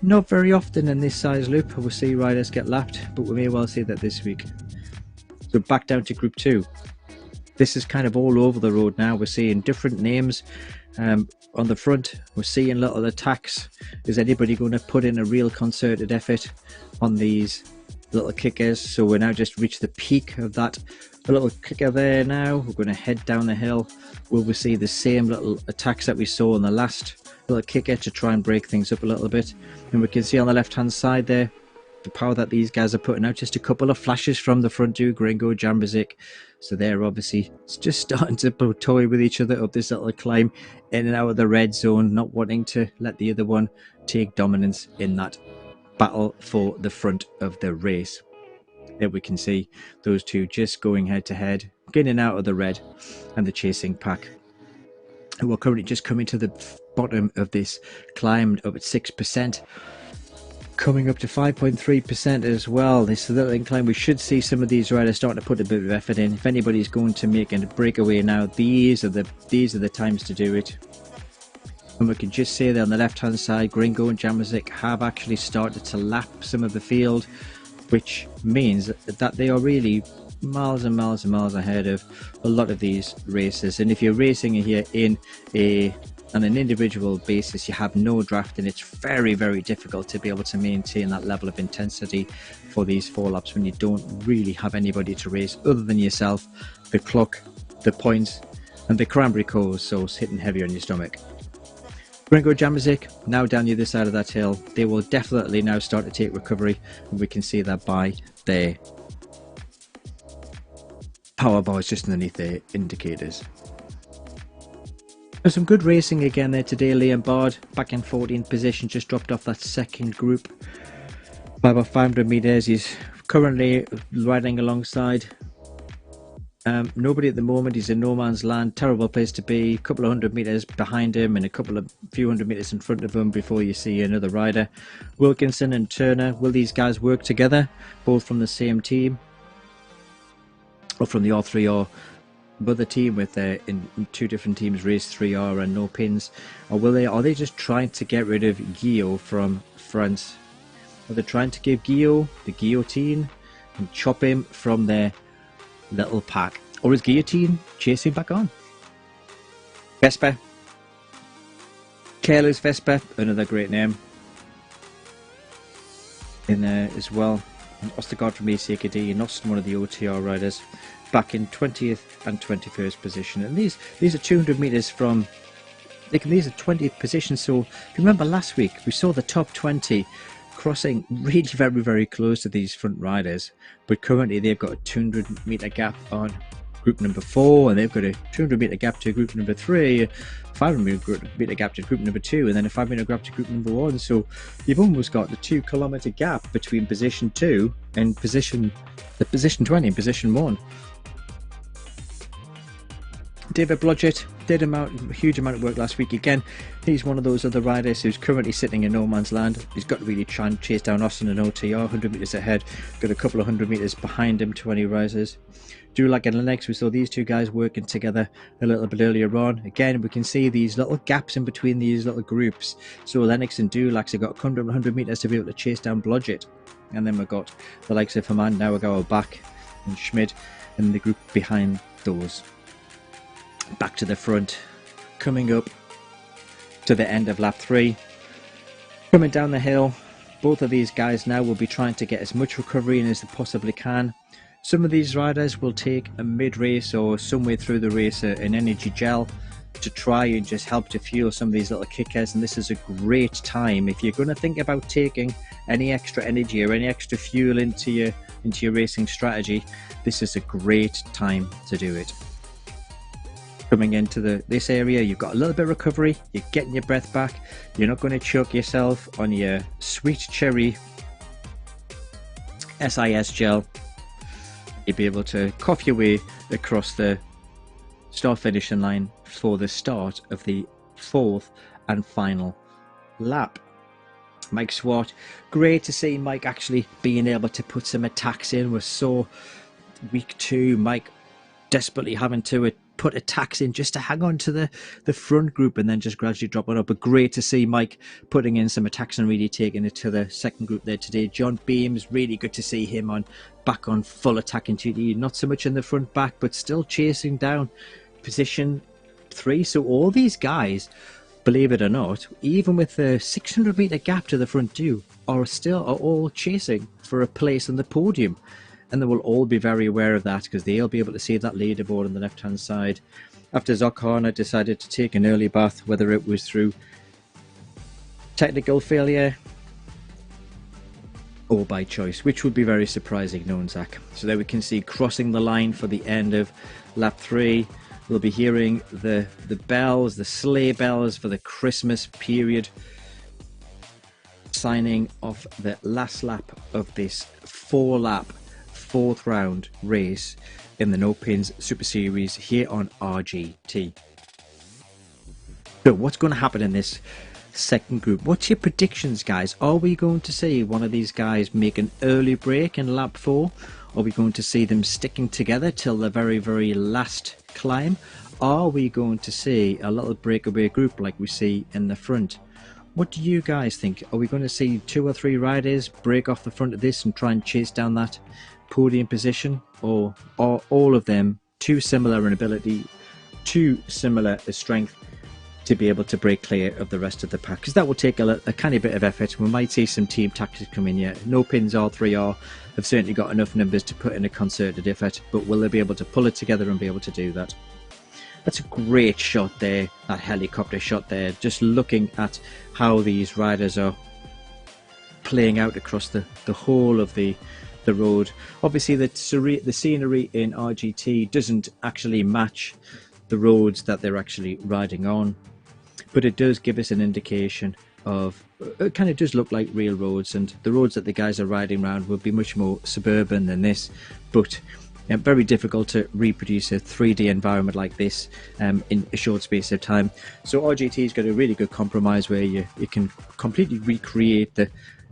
not very often in this size loop. We'll see riders get lapped, but we may well see that this week. So back down to Group 2. This is kind of all over the road now. We're seeing different names on the front. We're seeing little attacks. Is anybody going to put in a real concerted effort on these little kickers? So we're now just reached the peak of that little kicker there now. We're going to head down the hill. Will we see the same little attacks that we saw on the last little kicker to try and break things up a little bit? And we can see on the left hand side there the power that these guys are putting out. Just a couple of flashes from the front two, Gringo, Jambazik. So they're obviously just starting to toy with each other up this little climb in and out of the red zone, not wanting to let the other one take dominance in that battle for the front of the race. There we can see those two just going head to head, getting out of the red and the chasing pack. And we're currently just coming to the bottom of this climb, up at 6%, coming up to 5.3% as well. This little incline, we should see some of these riders starting to put a bit of effort in. If anybody's going to make a breakaway now, these are the times to do it. And we can just see that on the left hand side, Gringo and Jamazik have actually started to lap some of the field, which means that they are really miles and miles and miles ahead of a lot of these races. And if you're racing here on an individual basis, you have no draft, and it's very, very difficult to be able to maintain that level of intensity for these 4 laps when you don't really have anybody to race other than yourself, the clock, the points, and the cranberry coals sauce hitting heavy on your stomach. Gringo Jamazik now down the other side of that hill. They will definitely now start to take recovery, and we can see that by their power bars just underneath their indicators. There's some good racing again there today. Liam Bard back in 14th position, just dropped off that second group by about 500 metres. He's currently riding alongside nobody at the moment. He's in no man's land, terrible place to be. A couple of 100 metres behind him and a few hundred metres in front of him before you see another rider. Wilkinson and Turner, will these guys work together, both from the same team, or from the R3R other team with in 2 different teams, race 3R and Nopinz? Or are they just trying to get rid of Guillaume from France? Are they trying to give Guillaume the guillotine and chop him from their little pack? Or is Guillotine chasing back on? Vespa, Careless Vespa, another great name in there as well. And Ostergaard from ACKD and Austin, one of the OTR riders, back in 20th and 21st position. And these are 200 metres from, these are 20th position. So if you remember last week, we saw the top 20 crossing really very, very close to these front riders, but currently they've got a 200 metre gap on group number 4, and they've got a 200 metre gap to group number 3, 500 metre gap to group number 2, and then a 5 metre gap to group number 1. So you've almost got the 2 kilometre gap between position 2 and position 20 and position 1. David Blodgett did a huge amount of work last week. Again, he's one of those other riders who's currently sitting in no man's land. He's got to really try and chase down Austin and OTR, 100 metres ahead, got a couple of 100 metres behind him to any rises. Dulac and Lennox, we saw these two guys working together a little bit earlier on. Again, we can see these little gaps in between these little groups. So Lennox and Dulac have got 100 metres to be able to chase down Blodgett. And then we've got the likes of Herman, Nauergauer back, and Schmid in the group behind those. Back to the front, coming up to the end of lap 3. Coming down the hill, both of these guys now will be trying to get as much recovery in as they possibly can. Some of these riders will take a mid-race or somewhere through the race an energy gel to try and just help to fuel some of these little kickers, and this is a great time if you're going to think about taking any extra energy or any extra fuel into your racing strategy. This is a great time to do it. Coming into this area, you've got a little bit of recovery, you're getting your breath back, you're not going to choke yourself on your sweet cherry SIS gel. You'll be able to cough your way across the start finishing line for the start of the 4th and final lap. Mike Swart, great to see Mike actually being able to put some attacks in. We saw week 2 Mike desperately having to put attacks in just to hang on to the front group and then just gradually dropping up. But great to see Mike putting in some attacks and really taking it to the second group there today. John Beams, really good to see him back on full attacking duty, not so much in the front back but still chasing down position 3. So all these guys, believe it or not, even with the 600 metre gap to the front two, are all chasing for a place on the podium. And they will all be very aware of that because they'll be able to see that leaderboard on the left hand side. After Zokhana decided to take an early bath, whether it was through technical failure or by choice, which would be very surprising knowing Zach. So there we can see crossing the line for the end of lap 3. We'll be hearing the bells, the sleigh bells for the Christmas period. Signing off the last lap of this 4-lap 4th round race in the Nopinz Super Series here on RGT. So what's going to happen in this second group? What's your predictions, guys? Are we going to see one of these guys make an early break in lap 4? Are we going to see them sticking together till the very, very last climb? Are we going to see a little breakaway group like we see in the front? What do you guys think? Are we going to see 2 or 3 riders break off the front of this and try and chase down that podium position? Or are all of them too similar in ability, too similar in strength to be able to break clear of the rest of the pack? Because that will take a tiny bit of effort. We might see some team tactics come in yet. Nopinz R3R have certainly got enough numbers to put in a concerted effort, but will they be able to pull it together and be able to do that? That's a great shot there, that helicopter shot there, just looking at how these riders are playing out across the whole of the road. Obviously the scenery in RGT doesn't actually match the roads that they're actually riding on, but it does give us an indication of, it kind of does look like real roads, and the roads that the guys are riding around will be much more suburban than this, but very difficult to reproduce a 3D environment like this in a short space of time. So RGT's got a really good compromise where you can completely recreate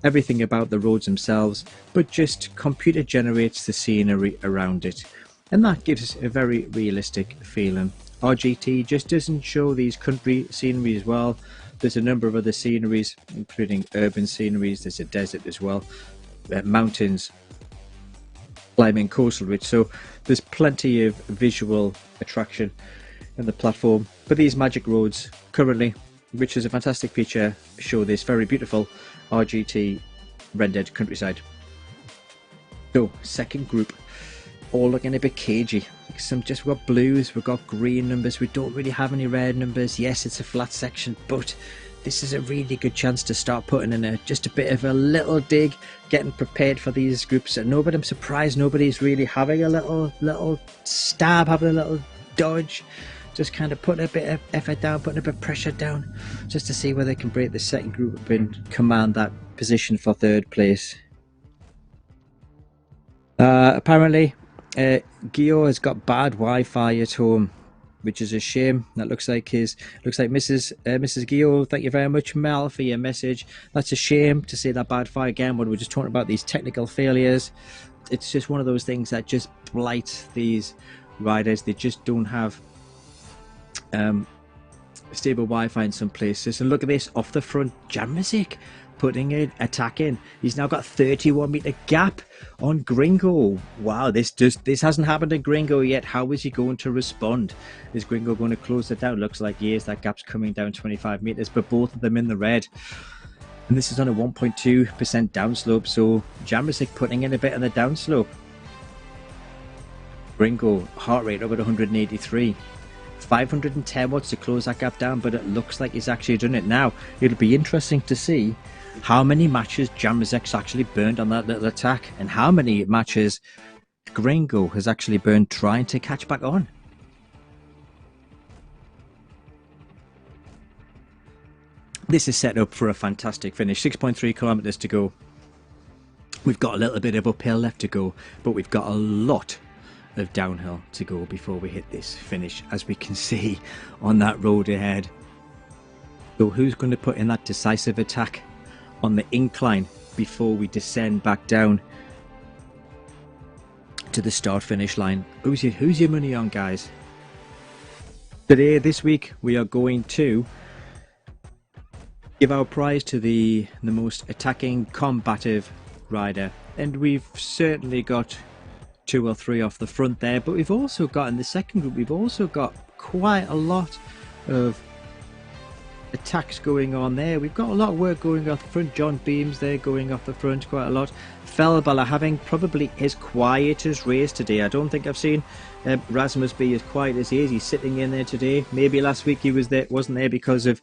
everything about the roads themselves, but just computer generates the scenery around it, and that gives a very realistic feeling. RGT just doesn't show these country scenery as well. There's a number of other sceneries, including urban sceneries. There's a desert as well, mountains, climbing coastal ridge, so there's plenty of visual attraction in the platform. But these magic roads currently, which is a fantastic feature, show this very beautiful RGT rendered countryside. So second group, all looking a bit cagey. We've got blues, we've got green numbers, we don't really have any red numbers. Yes, it's a flat section, but this is a really good chance to start putting in just a bit of a little dig, getting prepared for these groups. And I'm surprised nobody's really having a little stab, having a little dodge, just kind of putting a bit of effort down, putting a bit of pressure down, just to see whether they can break the second group up and command that position for 3rd place. Apparently, Gio has got bad Wi-Fi at home. which is a shame. That looks like Mrs. Gio. Thank you very much, Mel, for your message. That's a shame to see that bad fire again when we're just talking about these technical failures. It's just one of those things that just blights these riders. They just don't have stable Wi-Fi in some places. And look at this, off the front, Jamrzik putting in, attacking. He's now got 31-meter gap on Gringo. Wow, this hasn't happened to Gringo yet. How is he going to respond? Is Gringo going to close it down? Looks like yes, that gap's coming down 25 meters, but both of them in the red. And this is on a 1.2% downslope, so Jamrzik putting in a bit on the downslope. Gringo, heart rate up at 183. 510 watts to close that gap down, but it looks like he's actually done it now. It'll be interesting to see how many matches Jamrzik's actually burned on that little attack, and how many matches Gringo has actually burned trying to catch back on. This is set up for a fantastic finish. 6.3 kilometers to go. We've got a little bit of uphill left to go, but we've got a lot of downhill to go before we hit this finish, as we can see on that road ahead. So who's going to put in that decisive attack on the incline before we descend back down to the start finish line? Who's your money on, guys? Today, this week, we are going to give our prize to the most attacking, combative rider, and we've certainly got 2 or 3 off the front there, but we've also got, in the second group, we've also got quite a lot of attacks going on there. We've got a lot of work going off the front. John Beams there going off the front quite a lot. Felbala having probably his quietest race today. I don't think I've seen Rasmus be as quiet as he is. He's sitting in there today. Maybe last week he wasn't there because of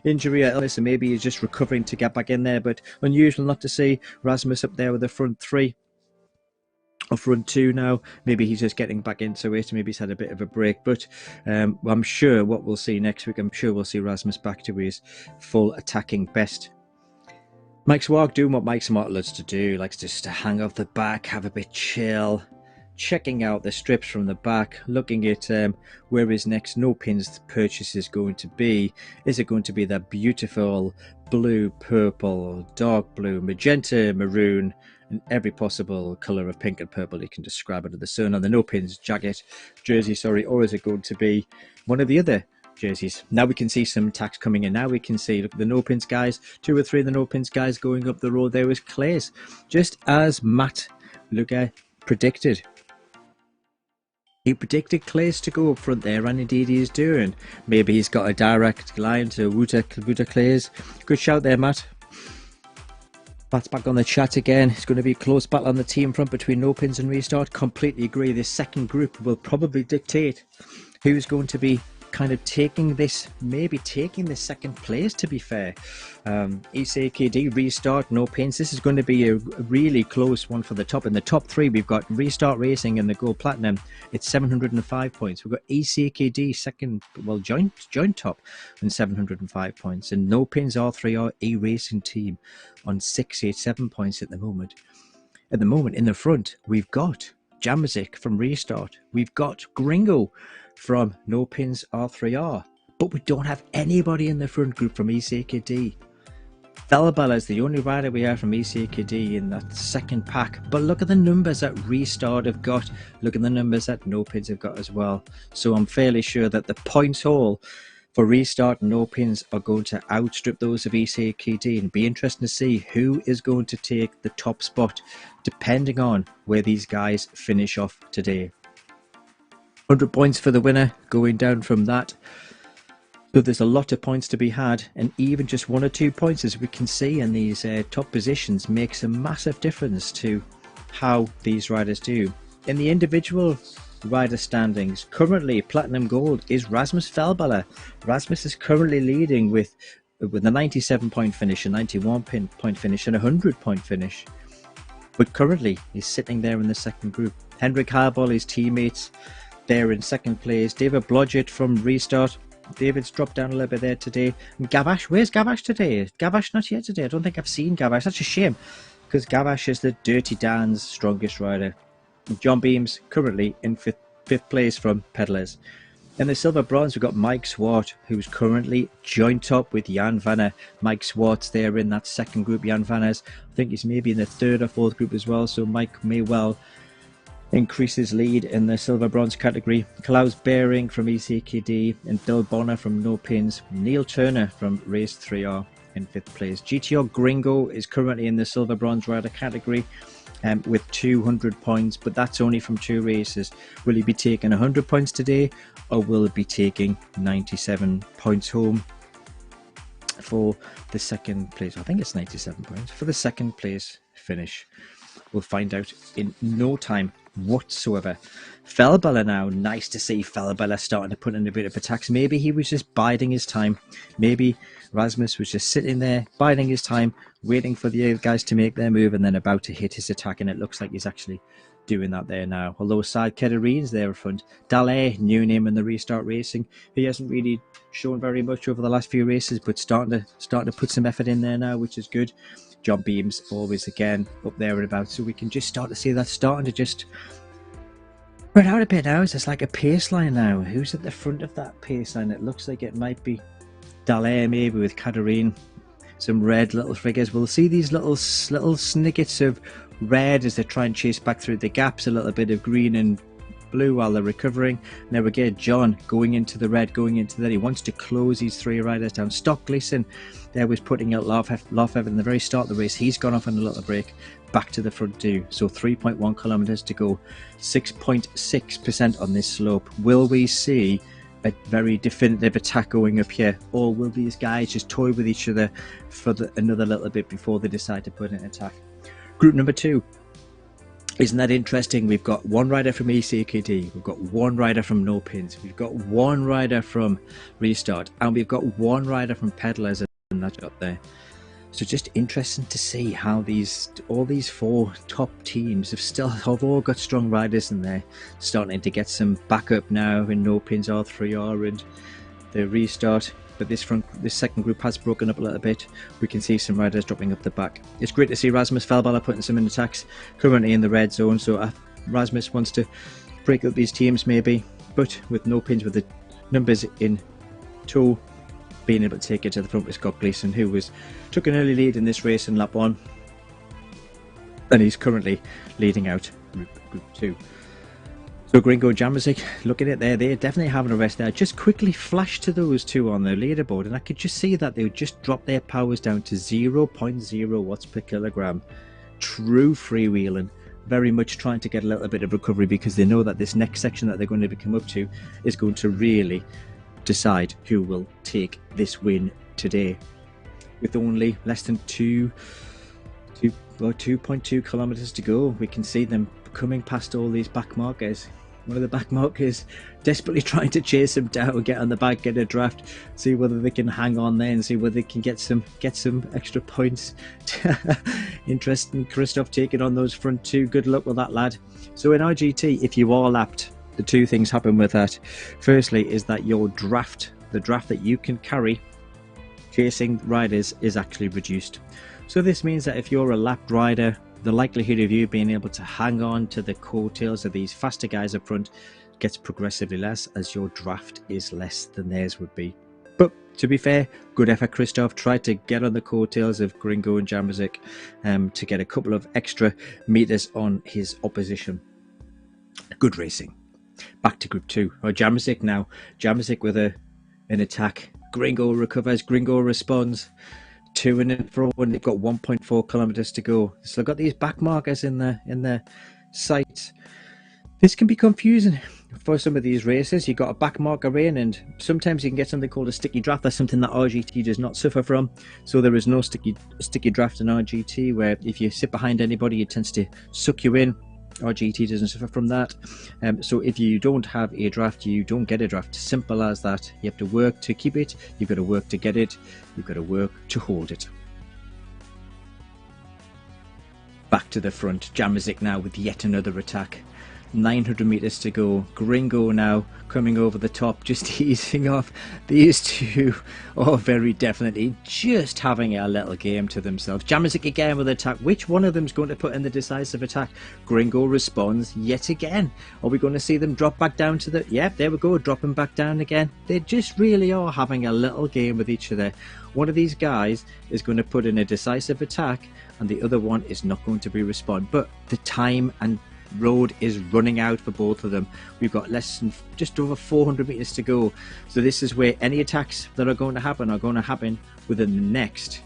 injury or illness, and maybe he's just recovering to get back in there, but unusual not to see Rasmus up there with the front 3 or front 2 now. Maybe he's just getting back into it. Maybe he's had a bit of a break, but I'm sure what we'll see next week, I'm sure we'll see Rasmus back to his full attacking best. Mike Swag doing what Mike Smart loves to do, likes just to hang off the back, have a bit chill, checking out the strips from the back, looking at where his next Nopinz purchase is going to be. Is it going to be that beautiful blue, purple, dark blue, magenta, maroon, and every possible colour of pink and purple you can describe under the sun on the Nopinz jersey, or is it going to be one of the other jerseys? Now we can see some attacks coming in. Now we can see, look, the Nopinz guys, 2 or 3 of the Nopinz guys going up the road there with Clays, just as Matt Luca predicted. He predicted Clays to go up front there, and indeed he is doing. Maybe he's got a direct line to Wuta Clays. Good shout there, Matt. Matt's back on the chat again. It's going to be a close battle on the team front between Nopinz and Restart. Completely agree. This second group will probably dictate who's going to be kind of taking this, maybe taking the second place, to be fair. ECKD, Restart, Nopinz. This is going to be a really close one for the top. In the top 3, we've got Restart Racing in the Gold Platinum. It's 705 points. We've got ECKD second, well, joint top and 705 points. And Nopinz R3R E-Racing team on 687 points at the moment. At the moment, in the front, we've got Jamrzik from Restart. We've got Gringo from Nopinz R3R, but we don't have anybody in the front group from ECKD. Felbala is the only rider we have from ECKD in that second pack, but look at the numbers that Restart have got. Look at the numbers that Nopinz have got as well. So I'm fairly sure that the points haul for Restart and Nopinz are going to outstrip those of ECKD, and be interesting to see who is going to take the top spot depending on where these guys finish off today. 100 points for the winner, going down from that. So there's a lot of points to be had, and even just 1 or 2 points, as we can see in these top positions, makes a massive difference to how these riders do. In the individual rider standings, currently Platinum Gold is Rasmus Felbala. Rasmus is currently leading with a 97 point finish, a 91 point finish, and a 100 point finish. But currently he's sitting there in the second group. Henrik Harbol, his teammates, there in second place. David Blodgett from Restart. David's dropped down a little bit there today. And Gavash, where's Gavash today? Is Gavash not here today? I don't think I've seen Gavash. That's a shame, because Gavash is the Dirty Dan's strongest rider. And John Beams currently in fifth place from Pedalers. In the silver bronze, we've got Mike Swart, who's currently joint up with Jan Vanner. Mike Swart's there in that second group. Jan Vanner's, I think he's maybe in the third or fourth group as well, so Mike may well increase his lead in the silver bronze category. Klaus Behring from ECKD and Bill Bonner from Nopinz. Neil Turner from Race 3R in 5th place. GTR Gringo is currently in the silver bronze rider category with 200 points, but that's only from 2 races. Will he be taking 100 points today, or will he be taking 97 points home for the second place? I think it's 97 points for the second place finish. We'll find out in no time whatsoever. Fellbeller now, nice to see Fellbeller starting to put in a bit of attacks. Maybe he was just biding his time. Maybe Rasmus was just sitting there biding his time, waiting for the other guys to make their move and then about to hit his attack, and it looks like he's actually doing that there now. Although aside Kederine's there in front. Dallaire, new name in the Restart Racing. He hasn't really shown very much over the last few races, but starting to put some effort in there now, which is good. John Beams always again up there and about, so we can just start to see that starting to just run out a bit now. It's like a pace line now. Who's at the front of that pace line? It looks like it might be Dallaire maybe with Katerine. Some red little figures. We'll see these little snippets of red as they try and chase back through the gaps, a little bit of green and blue while they're recovering. Now again, John going into the red, going into that. He wants to close these 3 riders down. Stock Gleason there was putting out Lofev in the very start of the race. He's gone off on a little break, back to the front too. So 3.1 kilometers to go, 6.6% on this slope. Will we see a very definitive attack going up here, or will these guys just toy with each other for another little bit before they decide to put in an attack? Group number 2. Isn't that interesting? We've got 1 rider from ECKD, we've got 1 rider from Nopinz, we've got 1 rider from Restart, and we've got 1 rider from Peddlers and that up there. So just interesting to see how all these 4 top teams have all got strong riders in there, starting to get some backup now in Nopinz R3R and the Restart. But this second group has broken up a little bit. We can see some riders dropping up the back. It's great to see Rasmus Fellbeller putting some in attacks, currently in the red zone. So Rasmus wants to break up these teams maybe, but with Nopinz with the numbers in tow, being able to take it to the front with Scott Gleason, who took an early lead in this race in lap 1, and he's currently leading out group 2. So Gringo and Jamazik, looking at there, they're definitely having a rest there. Just quickly flashed to those 2 on the leaderboard, and I could just see that they would just drop their powers down to 0.0 watts per kilogram. True freewheeling, very much trying to get a little bit of recovery, because they know that this next section that they're going to come up to is going to really decide who will take this win today. With only less than 2.2 kilometers to go, we can see them coming past all these back markers. One of the back markers desperately trying to chase him down, get on the back, get a draft, see whether they can hang on there and see whether they can get some extra points. Interesting, Christoph taking on those front 2. Good luck with that, lad. So in RGT, if you are lapped, the 2 things happen with that. Firstly is that your draft, the draft that you can carry chasing riders, is actually reduced. So this means that if you're a lapped rider, the likelihood of you being able to hang on to the coattails of these faster guys up front gets progressively less, as your draft is less than theirs would be. But to be fair, good effort Christoph, tried to get on the coattails of Gringo and Jamazik to get a couple of extra meters on his opposition. Good racing. Back to group 2. Jamazik now. Jamazik with an attack. Gringo recovers, Gringo responds. 2 in and fro, and they've got 1.4 kilometers to go. So they've got these back markers in the sights. This can be confusing for some of these races. You've got a back marker in, and sometimes you can get something called a sticky draft. That's something that RGT does not suffer from. So there is no sticky draft in RGT, where if you sit behind anybody, it tends to suck you in. RGT doesn't suffer from that. So if you don't have a draft, you don't get a draft. Simple as that. You have to work to keep it, you've got to work to get it, you've got to work to hold it. Back to the front, Jamazik now with yet another attack. 900 meters to go. Gringo now coming over the top, just easing off. These two are very definitely just having a little game to themselves. Jamazik again with attack. Which one of them is going to put in the decisive attack? Gringo responds yet again. Are we going to see them drop back down to the... Yep, there we go, dropping back down again. They just really are having a little game with each other. One of these guys is going to put in a decisive attack and the other one is not going to be respond. But the time and road is running out for both of them. We've got less than just over 400 meters to go, so this is where any attacks that are going to happen within the next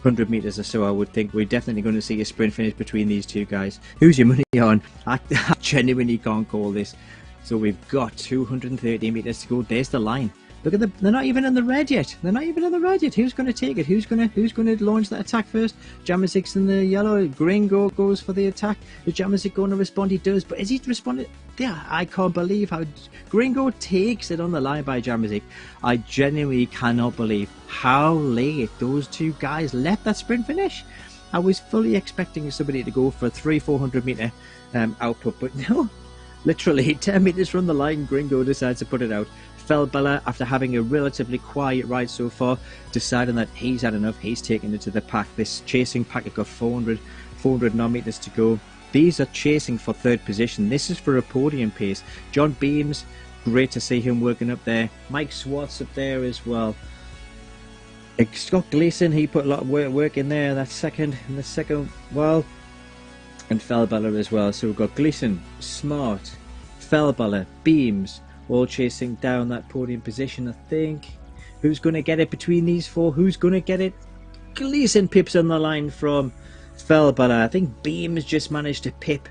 100 meters or so. I would think we're definitely going to see a sprint finish between these two guys. Who's your money on? I genuinely can't call this. So we've got 230 meters to go. There's the line. Look at them, they're not even in the red yet. They're not even in the red yet. Who's going to take it? Who's going to launch that attack first? Jamazik's in the yellow. Gringo goes for the attack. Is Jamazik going to respond? He does, but is he responding? Yeah, I can't believe how Gringo takes it on the line by Jamazik. I genuinely cannot believe how late those two guys left that sprint finish. I was fully expecting somebody to go for a 300-400 meter output, but no. Literally 10 meters from the line, Gringo decides to put it out. Felbella, after having a relatively quiet ride so far, deciding that he's had enough, he's taken it to the pack. This chasing pack have got 400 meters to go. These are chasing for third position. This is for a podium pace. John Beams, great to see him working up there. Mike Swartz up there as well. Scott Gleason, he put a lot of work in there in the second well, and Felbella as well. So we've got Gleason, Smart, Felbella, Beams, all chasing down that podium position. I think who's going to get it between these four? Who's going to get it? Gleason pips on the line from Felbella. I think Beams just managed to pip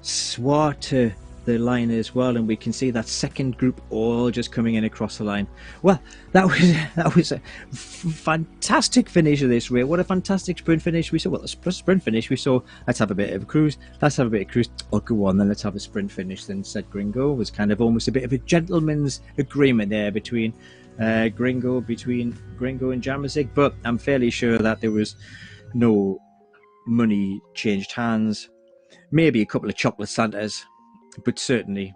Swart to the line as well, and we can see that second group all just coming in across the line. Well, that was a fantastic finish of this race. What a fantastic sprint finish we saw. Well, a sprint finish we saw. Let's have a bit of a cruise. Oh, go on then, let's have a sprint finish then, said Gringo. It was kind of almost a bit of a gentleman's agreement there between Gringo and Jamazik, but I'm fairly sure that there was no money changed hands. Maybe a couple of chocolate Santas, but certainly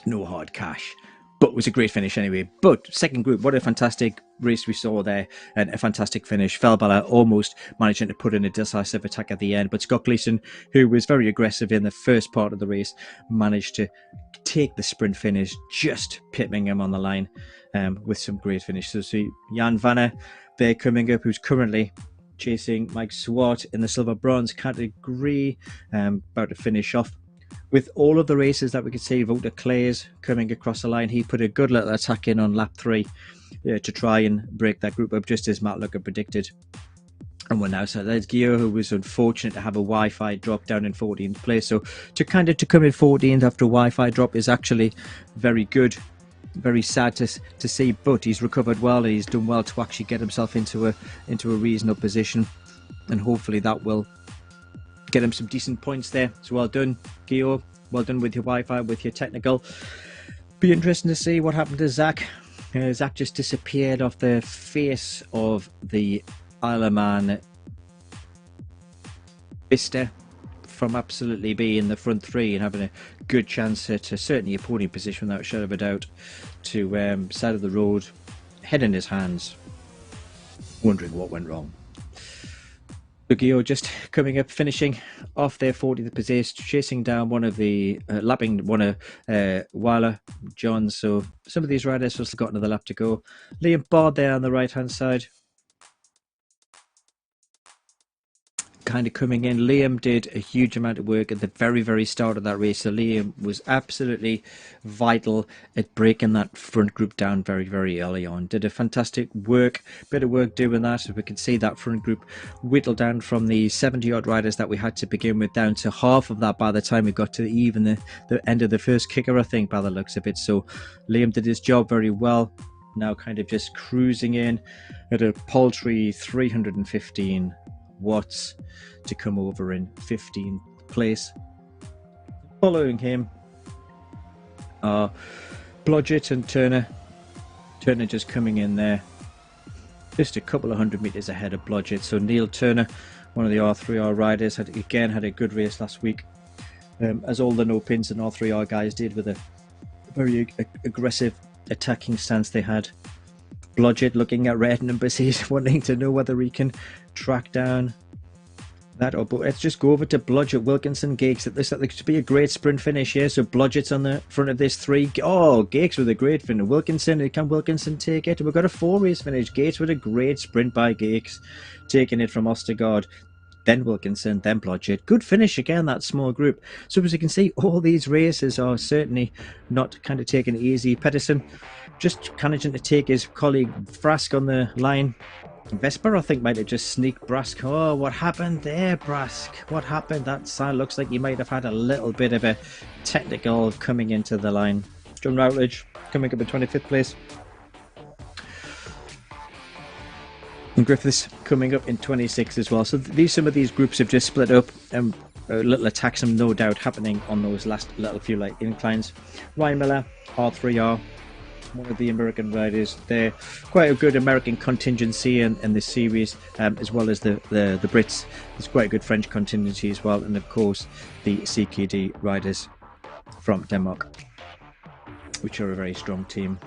no hard cash. But it was a great finish anyway. But second group, what a fantastic race we saw there, and a fantastic finish. Felbella almost managing to put in a decisive attack at the end, but Scott Gleason, who was very aggressive in the first part of the race, managed to take the sprint finish, just pipping him on the line with some great finishes. So Jan Vanner there coming up, who's currently chasing Mike Swart in the silver bronze category, about to finish off. With all of the races that we could see, Walter Clays coming across the line, he put a good little attack in on lap 3 to try and break that group up, just as Matt Lucker predicted. And we're now, so there's Gio, who was unfortunate to have a Wi-Fi drop down in 14th place. So to come in 14th after a Wi-Fi drop is actually very good. Very sad to see, but he's recovered well and he's done well to actually get himself into a reasonable position, and hopefully that will get him some decent points there. So well done, Gio. Well done with your Wi-Fi, with your technical. Be interesting to see what happened to Zach. Zach just disappeared off the face of the Isle of Man vista from absolutely being in the front 3 and having a good chance to certainly a podium position without a shadow of a doubt, to side of the road, head in his hands, wondering what went wrong. Gio just coming up, finishing off their 40th position, chasing down one of the lapping one of Weiler John. So some of these riders have still got another lap to go. Liam Bard there on the right hand side, kind of coming in. Liam did a huge amount of work at the very start of that race. So Liam was absolutely vital at breaking that front group down very early on. Did a fantastic bit of work doing that. So we can see that front group whittled down from the 70 odd riders that we had to begin with down to half of that by the time we got to even the end of the first kicker, I think, by the looks of it. So Liam did his job very well. Now kind of just cruising in at a paltry 315 watts to come over in 15th place. Following him are Blodgett and Turner. Turner just coming in there, just a couple of 100 meters ahead of Blodgett. So Neil Turner, one of the R3R riders, had a good race last week. as all the Nopinz and R3R guys did, with a very aggressive attacking stance they had. Blodgett looking at red numbers, he's wanting to know whether he can track down that, or but let's just go over to Blodgett, Wilkinson, Gakes. This looks to be a great sprint finish here. So Blodgett's on the front of this 3. Oh, Gakes with a great finish. Wilkinson, can Wilkinson take it? We've got a 4-race finish. Gates with a great sprint by Gakes, taking it from Ostergaard, then Wilkinson, then Blodgett. Good finish again, that small group. So as you can see, all these races are certainly not kind of taking it easy. Pedersen just managing to take his colleague Frask on the line. Vesper, I think, might have just sneaked Brask. Oh, what happened there, Brask? What happened? That side looks like he might have had a little bit of a technical coming into the line. John Routledge coming up in 25th place. And Griffiths coming up in 26th as well. So some of these groups have just split up, and little attacks, no doubt, happening on those last little few light inclines. Ryan Miller, R3R. One of the American riders there. Quite a good American contingency in this series, as well as the Brits. There's quite a good French contingency as well, and of course the CKD riders from Denmark, which are a very strong team.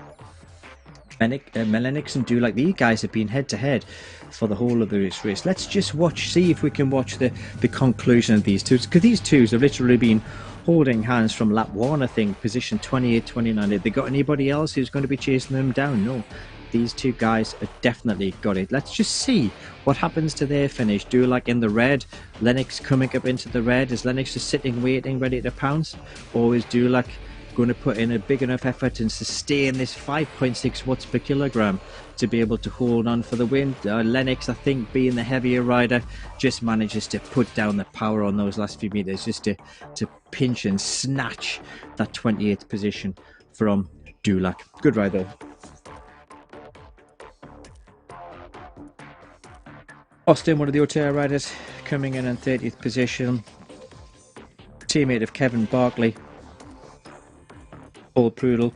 Melenix and Dulac, these guys have been head to head for the whole of this race. Let's just see if we can watch the conclusion of these two, because these two have literally been holding hands from lap 1, I think, position 28, 29. Have they got anybody else who's going to be chasing them down? No. These two guys have definitely got it. Let's just see what happens to their finish. Dulac in the red, Lennox coming up into the red. Is Lennox just sitting, waiting, ready to pounce? Or is Dulac going to put in a big enough effort and sustain this 5.6 watts per kilogram to be able to hold on for the win? Lennox, I think, being the heavier rider, just manages to put down the power on those last few meters, just to pinch and snatch that 28th position from Dulac. Good ride though. Austin, one of the OTR riders, coming in 30th position. Teammate of Kevin Barkley, Paul Prudel,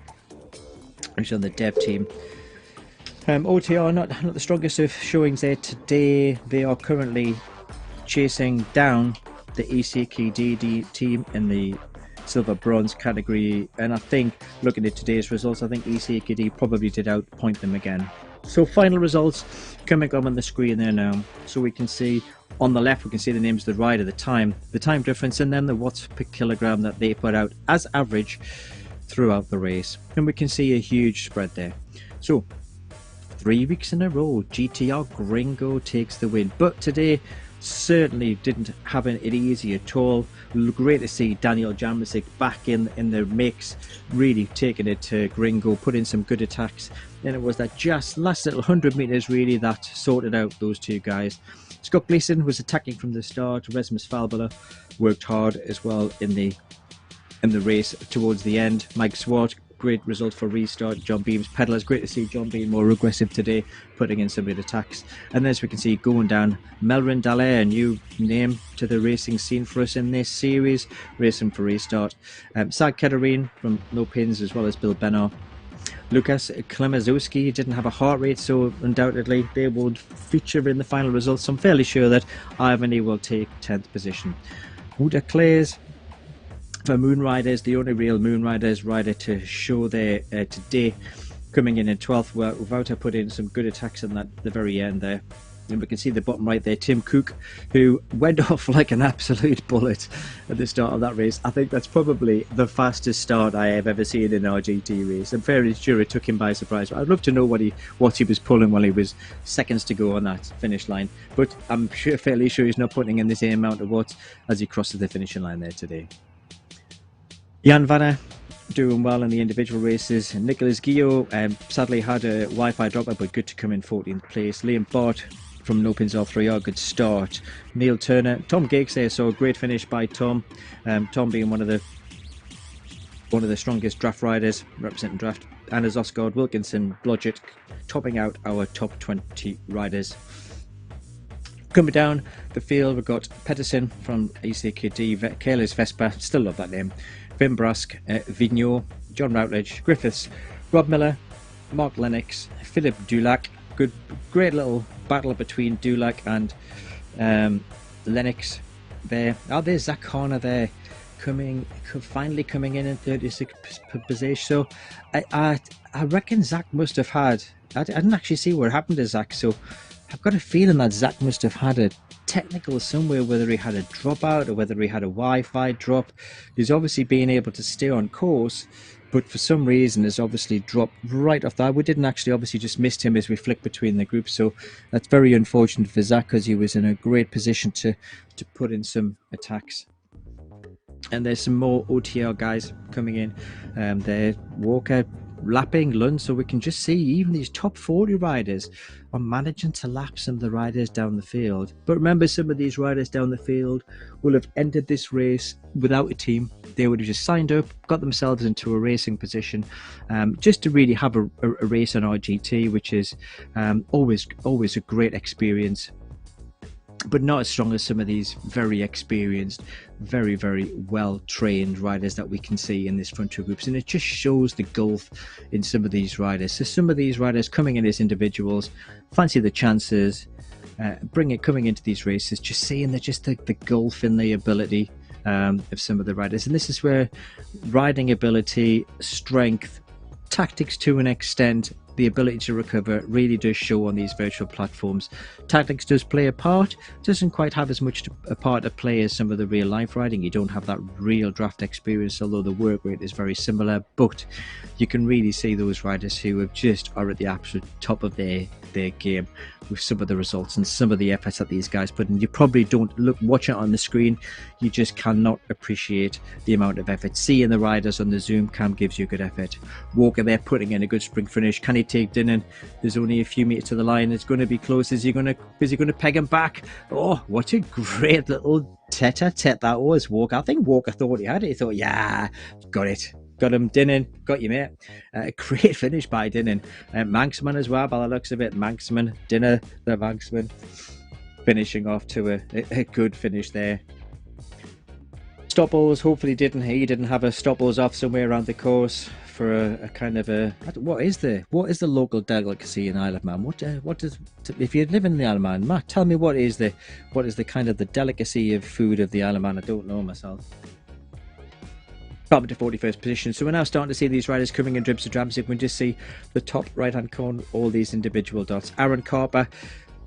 who's on the dev team. OTR not the strongest of showings there today. They are currently chasing down the ECKD team in the silver bronze category, and I think, looking at today's results, I think ECKD probably did outpoint them again. So final results coming up on the screen there now. So we can see on the left, we can see the names of the rider, the time difference, and then the watts per kilogram that they put out as average throughout the race, and we can see a huge spread there. So 3 weeks in a row, GTR Gringo takes the win, but today certainly didn't have it easy at all. Great to see Daniel Jamasic back in the mix, really taking it to Gringo, put in some good attacks. Then it was that just last little 100 meters really that sorted out those two guys. Scott Gleason was attacking from the start. Rasmus Falbala worked hard as well in the race towards the end. Mike Swart, great result for restart. John Beam's pedalers, great to see John being more aggressive today, putting in some good attacks. And then as we can see going down, Melvin Dallaire, a new name to the racing scene for us in this series, racing for restart. Sag Ketterine from Nopinz, as well as Bill Bennar. Lukas Klemazowski didn't have a heart rate, so undoubtedly they would feature in the final results. So I'm fairly sure that Ivany will take 10th position. Uda Clays for Moonriders, the only real Moonriders rider to show there today, coming in 12th, without her put in some good attacks in the very end there. And we can see the bottom right there, Tim Cook, who went off like an absolute bullet at the start of that race. I think that's probably the fastest start I have ever seen in an RGT race. I'm fairly sure it took him by surprise. I'd love to know what he was pulling while he was seconds to go on that finish line. But I'm fairly sure he's not putting in the same amount of watts as he crosses the finishing line there today. Jan Vanna doing well in the individual races. Nicolas Guillot sadly had a Wi-Fi dropout, but good to come in 14th place. Liam Bart from Nopinz R3R, good start. Neil Turner, Tom Gakes there, so a great finish by Tom. Tom being one of the strongest draft riders representing draft. Anders Osgaard, Wilkinson, Blodgett topping out our top 20 riders. Coming down the field, we've got Pedersen from ECKD, Kayla's Vespa, still love that name. Vim Brask, Vigneault, John Routledge, Griffiths, Rob Miller, Mark Lennox, Philip Dulac. Great little battle between Dulac and Lennox there. Oh, there's Zach Horner there. finally coming in 36th position. So I reckon Zach must have had. I didn't actually see what happened to Zach, so I've got a feeling that Zach must have had a technical somewhere, whether he had a dropout or whether he had a Wi-Fi drop. He's obviously been able to stay on course, but for some reason has obviously dropped right off that. We didn't actually, obviously just missed him as we flicked between the groups, so that's very unfortunate for Zach, because he was in a great position to put in some attacks. And there's some more OTR guys coming in. They're Walker, lapping, Lund, so we can just see even these top 40 riders are managing to lap some of the riders down the field. But remember, some of these riders down the field will have entered this race without a team. They would have just signed up, got themselves into a racing position, just to really have a race on RGT, which is always a great experience, but not as strong as some of these very experienced, very well trained riders that we can see in this front two groups. And it just shows the gulf in some of these riders. So some of these riders coming in as individuals, fancy the chances, coming into these races, just seeing the gulf in the ability of some of the riders. And this is where riding ability, strength, tactics to an extent, the ability to recover really does show on these virtual platforms. Tactics does play a part, doesn't quite have as much a part to play as some of the real life riding. You don't have that real draft experience, although the work rate is very similar, but you can really see those riders who have just are at the absolute top of their game with some of the results and some of the efforts that these guys put in. You probably don't watch it on the screen, you just cannot appreciate the amount of effort. Seeing the riders on the Zoom cam gives you good effort. Walker there putting in a good sprint finish. Can he take Dinnan? There's only a few meters to the line. It's going to be close. Is he going to peg him back? Oh, what a great little tete-a-tete that was, Walker. I think Walker thought he had it. He thought, yeah, got it. Got him, Dinnan. Got you, mate. Great finish by Dinnan. Manxman as well, by the looks of it. Manxman, Dinner, the Manxman. Finishing off to a good finish there. Stop balls, hopefully he didn't have a stop balls off somewhere around the course for a kind of a, what is the local delicacy in Isle of Man? What does, if you live in the Isle of Man, Matt, tell me what is the kind of the delicacy of food of the Isle of Man? I don't know myself. Up into 41st position. So we're now starting to see these riders coming in dribs and drabs. You can just see the top right hand corner, all these individual dots. Aaron Carper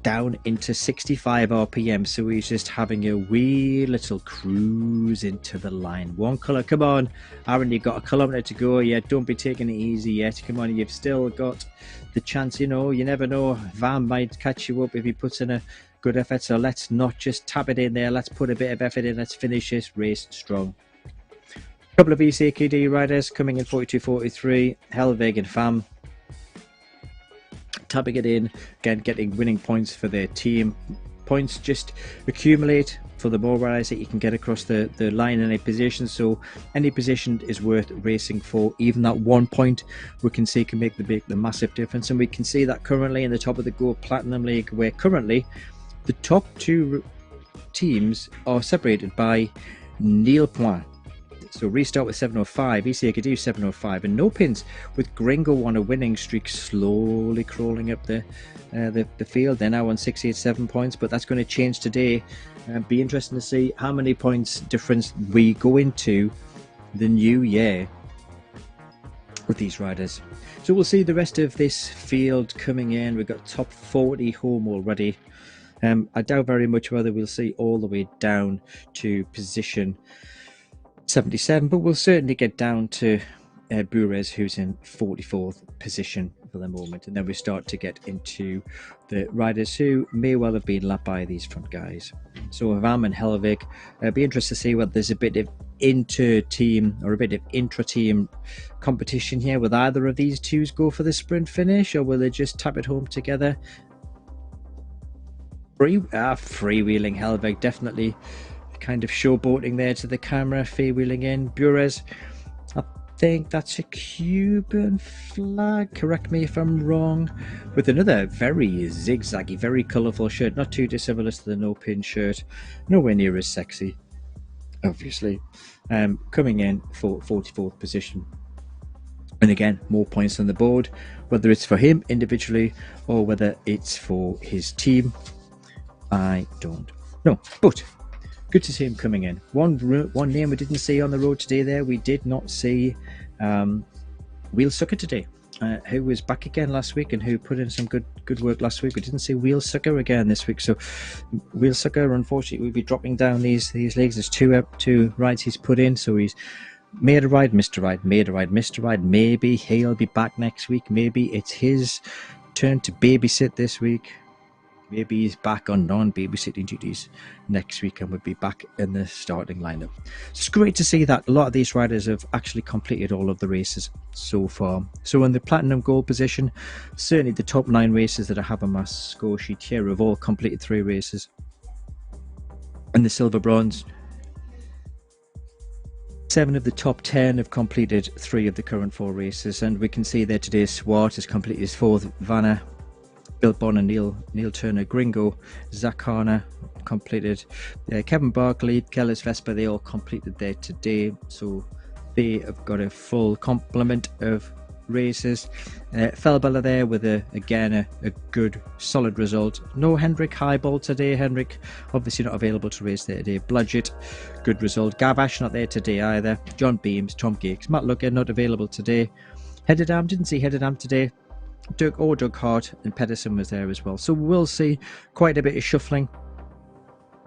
down into 65 RPM, so he's just having a wee little cruise into the line. One colour, come on Aaron, you've got a kilometre to go yet. Don't be taking it easy yet. Come on, you've still got the chance. You know, you never know, Van might catch you up if he puts in a good effort. So let's not just tap it in there, let's put a bit of effort in. Let's finish this race strong. Couple of ECKD riders coming in 42-43, Helvig and Pham tapping it in, again getting winning points for their team. Points just accumulate for the more riders that you can get across the line in a position, so any position is worth racing for. Even that 1 point we can see can make the massive difference, and we can see that currently in the top of the Go Platinum League, where currently the top two teams are separated by nil points. So Restart with 705, ECKD 705, and Nopinz with Gringo on a winning streak, slowly crawling up the field. They're now on 687 points, but that's going to change today. Be interesting to see how many points difference we go into the new year with these riders. So we'll see the rest of this field coming in. We've got top 40 home already. I doubt very much whether we'll see all the way down to position 77, but we'll certainly get down to Burez, who's in 44th position for the moment, and then we start to get into the riders who may well have been lapped by these front guys. So Vam and Helvig, be interested to see whether there's a bit of inter-team or a bit of intra-team competition here. Will either of these twos go for the sprint finish, or will they just tap it home together? Freewheeling Helvig, definitely kind of showboating there to the camera, freewheeling in. Burez, I think that's a Cuban flag, correct me if I'm wrong, with another very zigzaggy, very colourful shirt, not too dissimilar to the Nopinz shirt, nowhere near as sexy, obviously. Coming in for 44th position, and again more points on the board, whether it's for him individually or whether it's for his team, I don't know. But Good to see him coming in. One name we didn't see on the road today there, we did not see Wheel Sucker today, who was back again last week and who put in some good work last week. We didn't see Wheel Sucker again this week, so Wheel Sucker unfortunately will be dropping down these legs. There's two rides he's put in, so he's made a ride, missed a ride, made a ride, missed a ride. Maybe he'll be back next week. Maybe it's his turn to babysit this week. Maybe he's back on non-babysitting duties next week and would be back in the starting lineup. So it's great to see that a lot of these riders have actually completed all of the races so far. So in the Platinum Gold position, certainly the top 9 races that I have on my score sheet here have all completed 3 races. And the Silver Bronze, 7 of the top 10 have completed 3 of the current 4 races. And we can see there today Swart has completed his 4th, Vanna, Bill Bonner, Neil Turner, Gringo, Zach Harner completed, Kevin Barkley, Kellis Vesper, they all completed there today, so they have got a full complement of races. Fellbeller there with again a good solid result. No Hendrik Highball today. Hendrik obviously not available to race there today. Bludget, good result. Gavash not there today either. John Beams, Tom Gakes, Matt Lucker not available today. Headerdam, didn't see Headerdam today. Doug Hart and Pedersen was there as well. So we'll see quite a bit of shuffling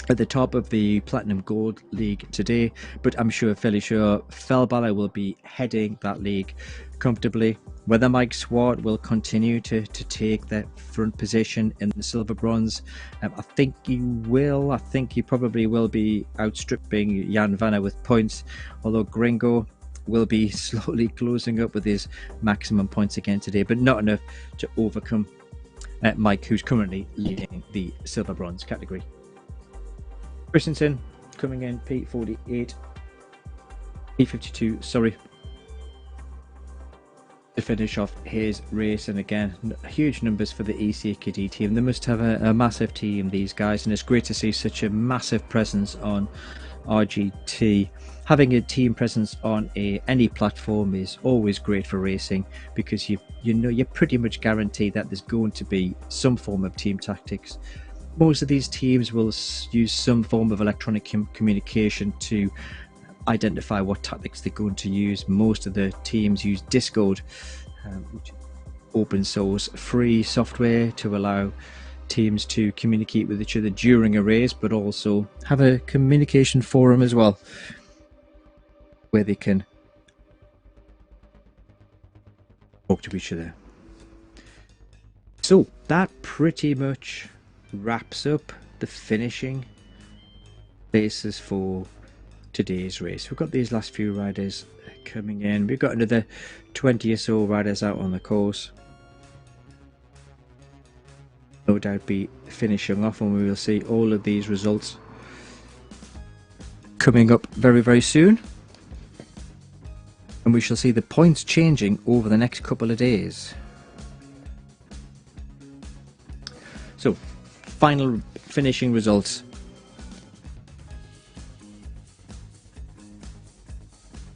at the top of the Platinum Gold League today, but I'm fairly sure Fellballer will be heading that league comfortably. Whether Mike Swart will continue to take that front position in the Silver Bronze, I think he will. I think he probably will be outstripping Jan Vanna with points, although Gringo will be slowly closing up with his maximum points again today, but not enough to overcome Mike, who's currently leading the Silver Bronze category. Christensen coming in P48, P52, sorry, to finish off his race. And again, huge numbers for the ECKD team. They must have a massive team, these guys, and it's great to see such a massive presence on RGT. Having a team presence on any platform is always great for racing, because you're pretty much guaranteed that there's going to be some form of team tactics. Most of these teams will use some form of electronic communication to identify what tactics they're going to use. Most of the teams use Discord, which is open source free software to allow teams to communicate with each other during a race, but also have a communication forum as well, where they can talk to each other. So that pretty much wraps up the finishing basis for today's race. We've got these last few riders coming in. We've got another 20 or so riders out on the course. No doubt be finishing off, and we will see all of these results coming up very, very soon. And we shall see the points changing over the next couple of days. So, final finishing results.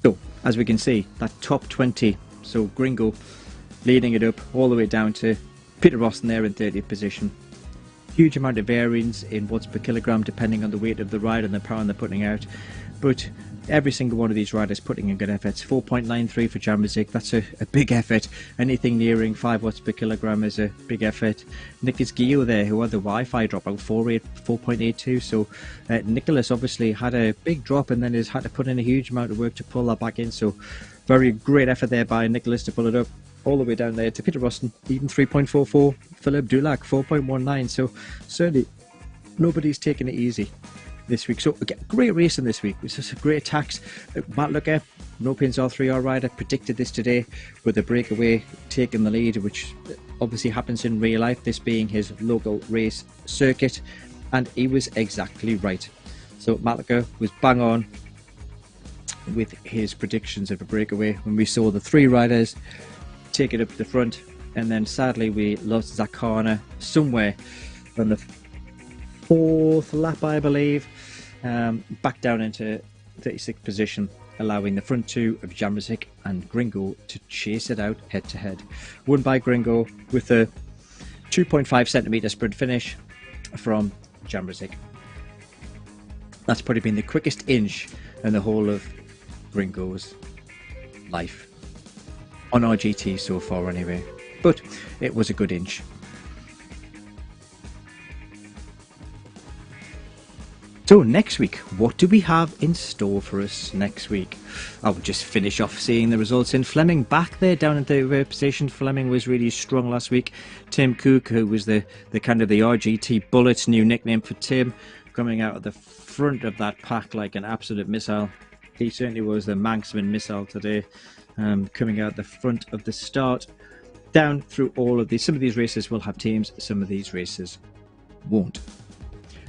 So, as we can see, that top 20, so Gringo leading it up all the way down to Peter Rosson there in 30th position. Huge amount of variance in watts per kilogram depending on the weight of the ride and the power they're putting out, but every single one of these riders putting in good efforts. 4.93 for Jamrazik, that's a big effort. Anything nearing 5 watts per kilogram is a big effort. Nicholas Gio there, who had the Wi-Fi dropout, 4.82. So Nicholas obviously had a big drop and then has had to put in a huge amount of work to pull that back in. So very great effort there by Nicholas to pull it up all the way down there to Peter Rosson, even 3.44. Philip Dulac, 4.19. So certainly nobody's taking it easy this week. So again, great racing this week. It was just a great attacks. Matt Lucker, Nopinz R3R rider, predicted this today with a breakaway taking the lead, which obviously happens in real life, this being his local race circuit, and he was exactly right. So Matt Lucker was bang on with his predictions of a breakaway when we saw the 3 riders take it up to the front, and then sadly we lost Zach Harner somewhere on the 4th lap, I believe, back down into 36th position, allowing the front 2 of Jamrazik and Gringo to chase it out head to head. Won by Gringo with a 2.5 centimetre sprint finish from Jamrazik. That's probably been the quickest inch in the whole of Ringo's life. On RGT so far anyway. But it was a good inch. So next week, what do we have in store for us next week? I will just finish off seeing the results in Fleming back there down in third position. Fleming was really strong last week. Tim Cook, who was the kind of the RGT Bullet, new nickname for Tim, coming out of the front of that pack like an absolute missile. He certainly was the Manxman missile today, coming out the front of the start. Down through all of these, some of these races will have teams, some of these races won't.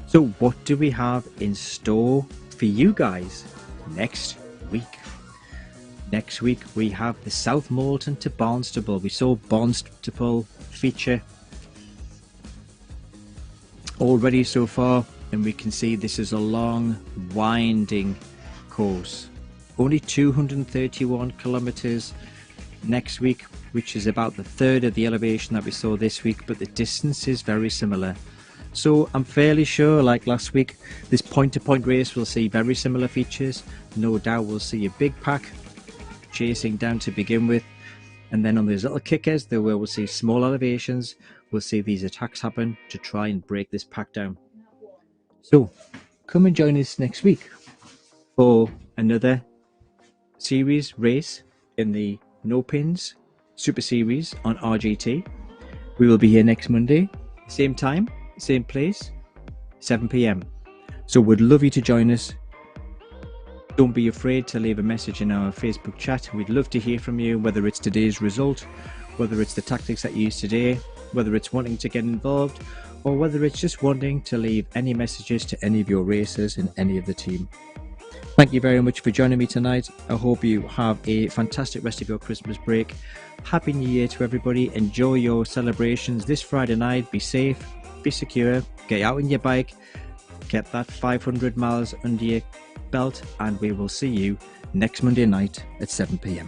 So what do we have in store for you guys next week? Next week we have the South Moulton to Barnstaple. We saw Barnstaple feature already so far, and we can see this is a long, winding course. Only 231 kilometers next week, which is about the third of the elevation that we saw this week, but the distance is very similar. So I'm fairly sure, like last week, this point-to-point race will see very similar features. No doubt we'll see a big pack chasing down to begin with, and then on those little kickers there where we'll see small elevations, we'll see these attacks happen to try and break this pack down. So come and join us next week for another series race in the Nopinz Super Series on RGT. We will be here next Monday, same time, same place, 7 PM. So would love you to join us. Don't be afraid to leave a message in our Facebook chat. We'd love to hear from you, whether it's today's result, whether it's the tactics that you used today, whether it's wanting to get involved, or whether it's just wanting to leave any messages to any of your racers in any of the team. Thank you very much for joining me tonight. I hope you have a fantastic rest of your Christmas break. Happy New Year to everybody. Enjoy your celebrations this Friday night. Be safe, be secure, get out on your bike, get that 500 miles under your belt, and we will see you next Monday night at 7 PM.